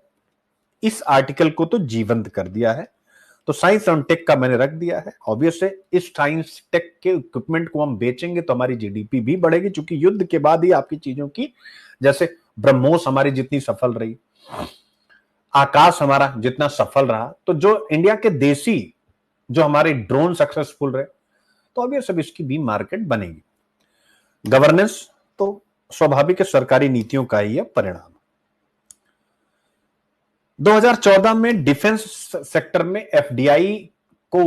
इस आर्टिकल को तो जीवंत कर दिया है। तो साइंस एंड टेक का मैंने रख दिया है। ऑब्वियस है, इस साइंस टेक के इक्विपमेंट को हम बेचेंगे तो हमारी जीडीपी भी बढ़ेगी, क्योंकि युद्ध के बाद ही आपकी चीजों की, जैसे ब्रह्मोस हमारी जितनी सफल रही, आकाश हमारा जितना सफल रहा, तो जो इंडिया के देसी जो हमारे ड्रोन सक्सेसफुल रहे, तो ऑब्वियस अब इसकी भी मार्केट बनेगी। गवर्नेंस तो स्वाभाविक है, सरकारी नीतियों का ही परिणाम। 2014 में डिफेंस सेक्टर में एफडीआई को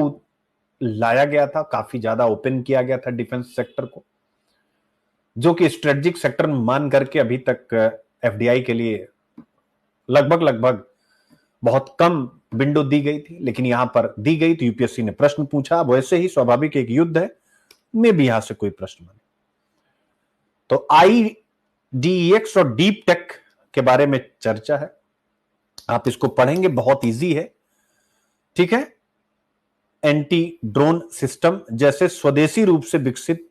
लाया गया था, काफी ज्यादा ओपन किया गया था डिफेंस सेक्टर को, जो कि स्ट्रेटेजिक सेक्टर मान करके अभी तक एफडीआई के लिए लगभग बहुत कम विंडो दी गई थी, लेकिन यहां पर दी गई। तो यूपीएससी ने प्रश्न पूछा, वैसे ही स्वाभाविक एक युद्ध है, में भी यहां से कोई प्रश्न बने। तो आईडीएक्स और डीप टेक के बारे में चर्चा है, आप इसको पढ़ेंगे, बहुत इजी है, ठीक है। एंटी ड्रोन सिस्टम जैसे स्वदेशी रूप से विकसित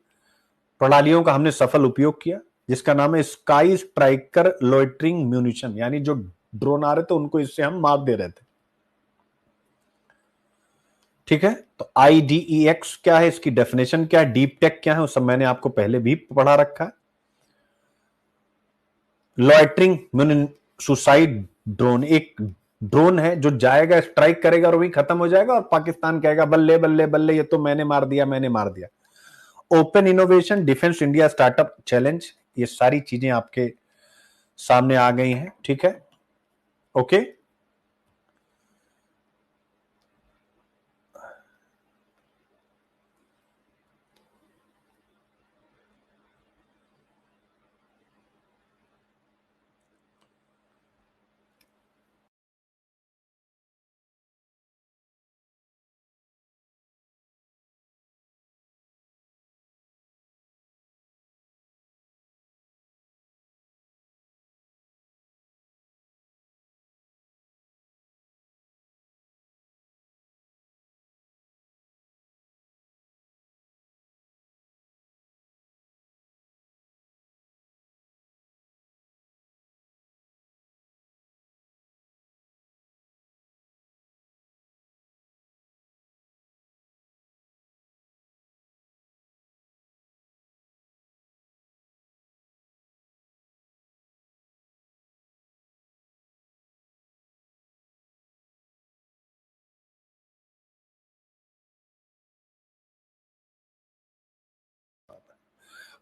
प्रणालियों का हमने सफल उपयोग किया, जिसका नाम है स्काई स्ट्राइकर लोइटरिंग म्यूनिशन, यानी जो ड्रोन आ रहे थे उनको इससे हम मार दे रहे थे, ठीक है। तो आईडीईएक्स क्या है, इसकी डेफिनेशन क्या है, डीप टेक क्या है, वो सब मैंने आपको पहले भी पढ़ा रखा है। लॉइटरिंग सुसाइड ड्रोन, एक ड्रोन है जो जाएगा, स्ट्राइक करेगा और वही खत्म हो जाएगा, और पाकिस्तान कहेगा बल्ले बल्ले बल्ले, ये तो मैंने मार दिया, मैंने मार दिया। Open innovation, defence India startup challenge, ये सारी चीजें आपके सामने आ गई हैं। ठीक है, ओके।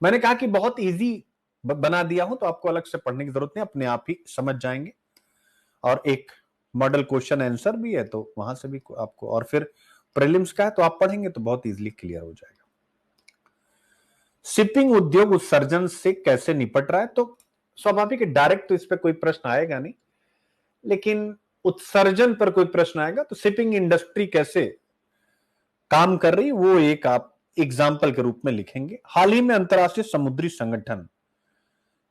मैंने कहा कि बहुत इजी बना दिया हूं, तो आपको अलग से पढ़ने की जरूरत नहीं, अपने आप ही समझ जाएंगे। और एक मॉडल क्वेश्चन आंसर भी है, तो वहां से भी आपको, और फिर प्रीलिम्स का है तो आप पढ़ेंगे तो बहुत इजीली क्लियर हो जाएगा। शिपिंग उद्योग उत्सर्जन से कैसे निपट रहा है? तो स्वाभाविक है, डायरेक्ट तो इस पर कोई प्रश्न आएगा नहीं, लेकिन उत्सर्जन पर कोई प्रश्न आएगा तो शिपिंग इंडस्ट्री कैसे काम कर रही, वो एक आप एग्जाम्पल के रूप में लिखेंगे। हाल ही में अंतर्राष्ट्रीय समुद्री संगठन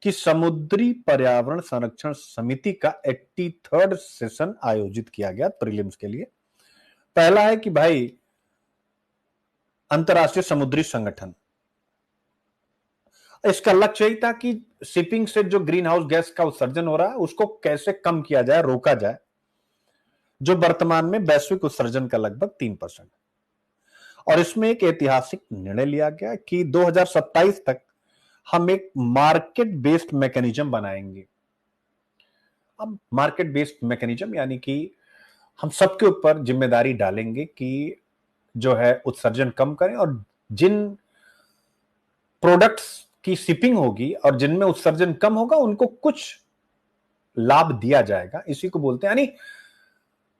की समुद्री पर्यावरण संरक्षण समिति का 83rd सेशन आयोजित किया गया प्रीलिम्स के लिए। पहला है कि भाई अंतर्राष्ट्रीय समुद्री संगठन, इसका लक्ष्य यही था कि शिपिंग से जो ग्रीन हाउस गैस का उत्सर्जन हो रहा है उसको कैसे कम किया जाए, रोका जाए, जो वर्तमान में वैश्विक उत्सर्जन का लगभग 3%। और इसमें एक ऐतिहासिक निर्णय लिया गया कि 2027 तक हम एक मार्केट बेस्ड मैकेनिज्म बनाएंगे। अब मार्केट बेस्ड मैकेनिज्म यानी कि हम सबके ऊपर जिम्मेदारी डालेंगे कि जो है उत्सर्जन कम करें, और जिन प्रोडक्ट्स की शिपिंग होगी और जिनमें उत्सर्जन कम होगा उनको कुछ लाभ दिया जाएगा। इसी को बोलते हैं, यानी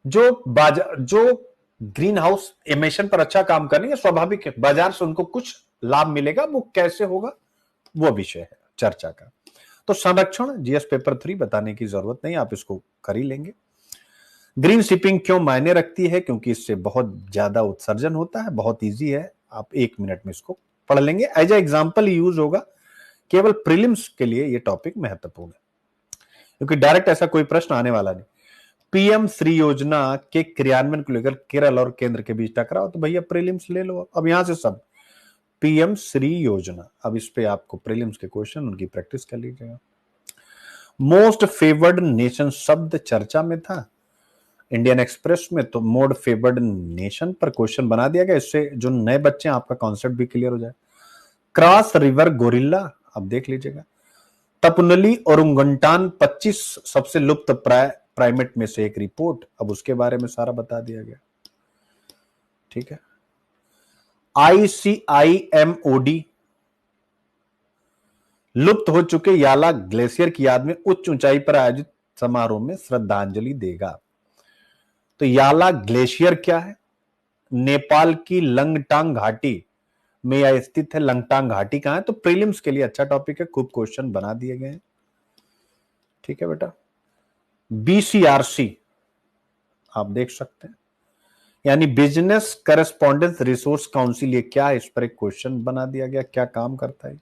जो ग्रीन हाउस एमिशन पर अच्छा काम करेंगे, स्वाभाविक है बाजार से उनको कुछ लाभ मिलेगा। वो कैसे होगा वो विषय है चर्चा का। तो संरक्षण जीएस पेपर 3 बताने की जरूरत नहीं, आप इसको कर ही लेंगे। ग्रीन शिपिंग क्यों मायने रखती है? क्योंकि इससे बहुत ज्यादा उत्सर्जन होता है। बहुत इजी है, आप 1 मिनट में इसको पढ़ लेंगे। एज ए एग्जाम्पल यूज होगा, केवल प्रीलिम्स के लिए ये टॉपिक महत्वपूर्ण है, क्योंकि डायरेक्ट ऐसा कोई प्रश्न आने वाला नहीं। पीएम श्री योजना के क्रियान्वयन को लेकर केरल और केंद्र के बीच टकराव, तो भैया प्रीलिम्स ले लो। अब यहां से सब पीएम श्री योजना, अब इस पे आपको प्रीलिम्स के क्वेश्चन उनकी प्रैक्टिस कर लीजिएगा। मोस्ट फेवर्ड नेशन शब्द चर्चा में था इंडियन एक्सप्रेस में, तो मोड फेवर्ड नेशन पर क्वेश्चन बना दिया गया। इससे जो नए बच्चे हैं आपका कॉन्सेप्ट भी क्लियर हो जाए। क्रॉस रिवर गोरिल्ला, अब देख लीजिएगा। तपनली ओरंगुटान 25 सबसे लुप्त प्राइमेट में से एक रिपोर्ट, अब उसके बारे में सारा बता दिया गया। ठीक है। ICIMOD, लुप्त हो चुके याला ग्लेशियर की याद में उच्च ऊंचाई पर आयोजित समारोह में श्रद्धांजलि देगा। तो याला ग्लेशियर क्या है? नेपाल की लंगटांग घाटी में यह स्थित है। लंगटांग घाटी कहां है? तो प्रीलिम्स के लिए अच्छा टॉपिक है, खूब क्वेश्चन बना दिए गए हैं। ठीक है बेटा। BCRC आप देख सकते हैं, यानी बिजनेस करस्पॉन्डेंस रिसोर्स काउंसिल, ये क्या है? इस पर एक क्वेश्चन बना दिया गया, क्या काम करता है।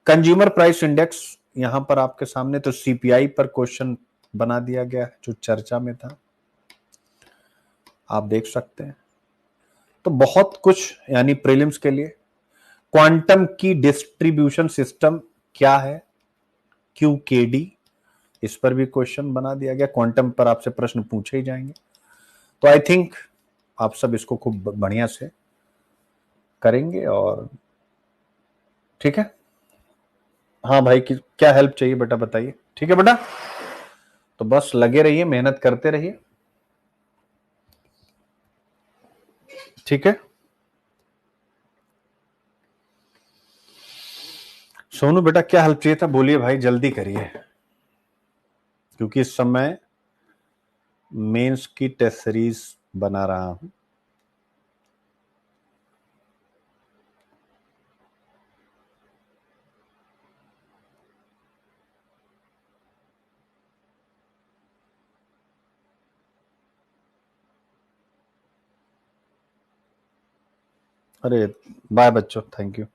कंज्यूमर प्राइस इंडेक्स यहां पर आपके सामने, तो CPI पर क्वेश्चन बना दिया गया है जो चर्चा में था, आप देख सकते हैं। तो बहुत कुछ, यानी प्रीलिम्स के लिए। क्वांटम की डिस्ट्रीब्यूशन सिस्टम क्या है? QKD, इस पर भी क्वेश्चन बना दिया गया। क्वांटम पर आपसे प्रश्न पूछे ही जाएंगे। तो आई थिंक आप सब इसको खूब बढ़िया से करेंगे। और ठीक है, हाँ भाई, क्या हेल्प चाहिए बेटा बताइए। ठीक है बेटा, तो बस लगे रहिए, मेहनत करते रहिए, ठीक है। सोनू बेटा क्या हेल्प चाहिए था, बोलिए भाई, जल्दी करिए, क्योंकि इस समय मेंस की टेस्ट सीरीज बना रहा हूं। अरे बाय बच्चों, थैंक यू।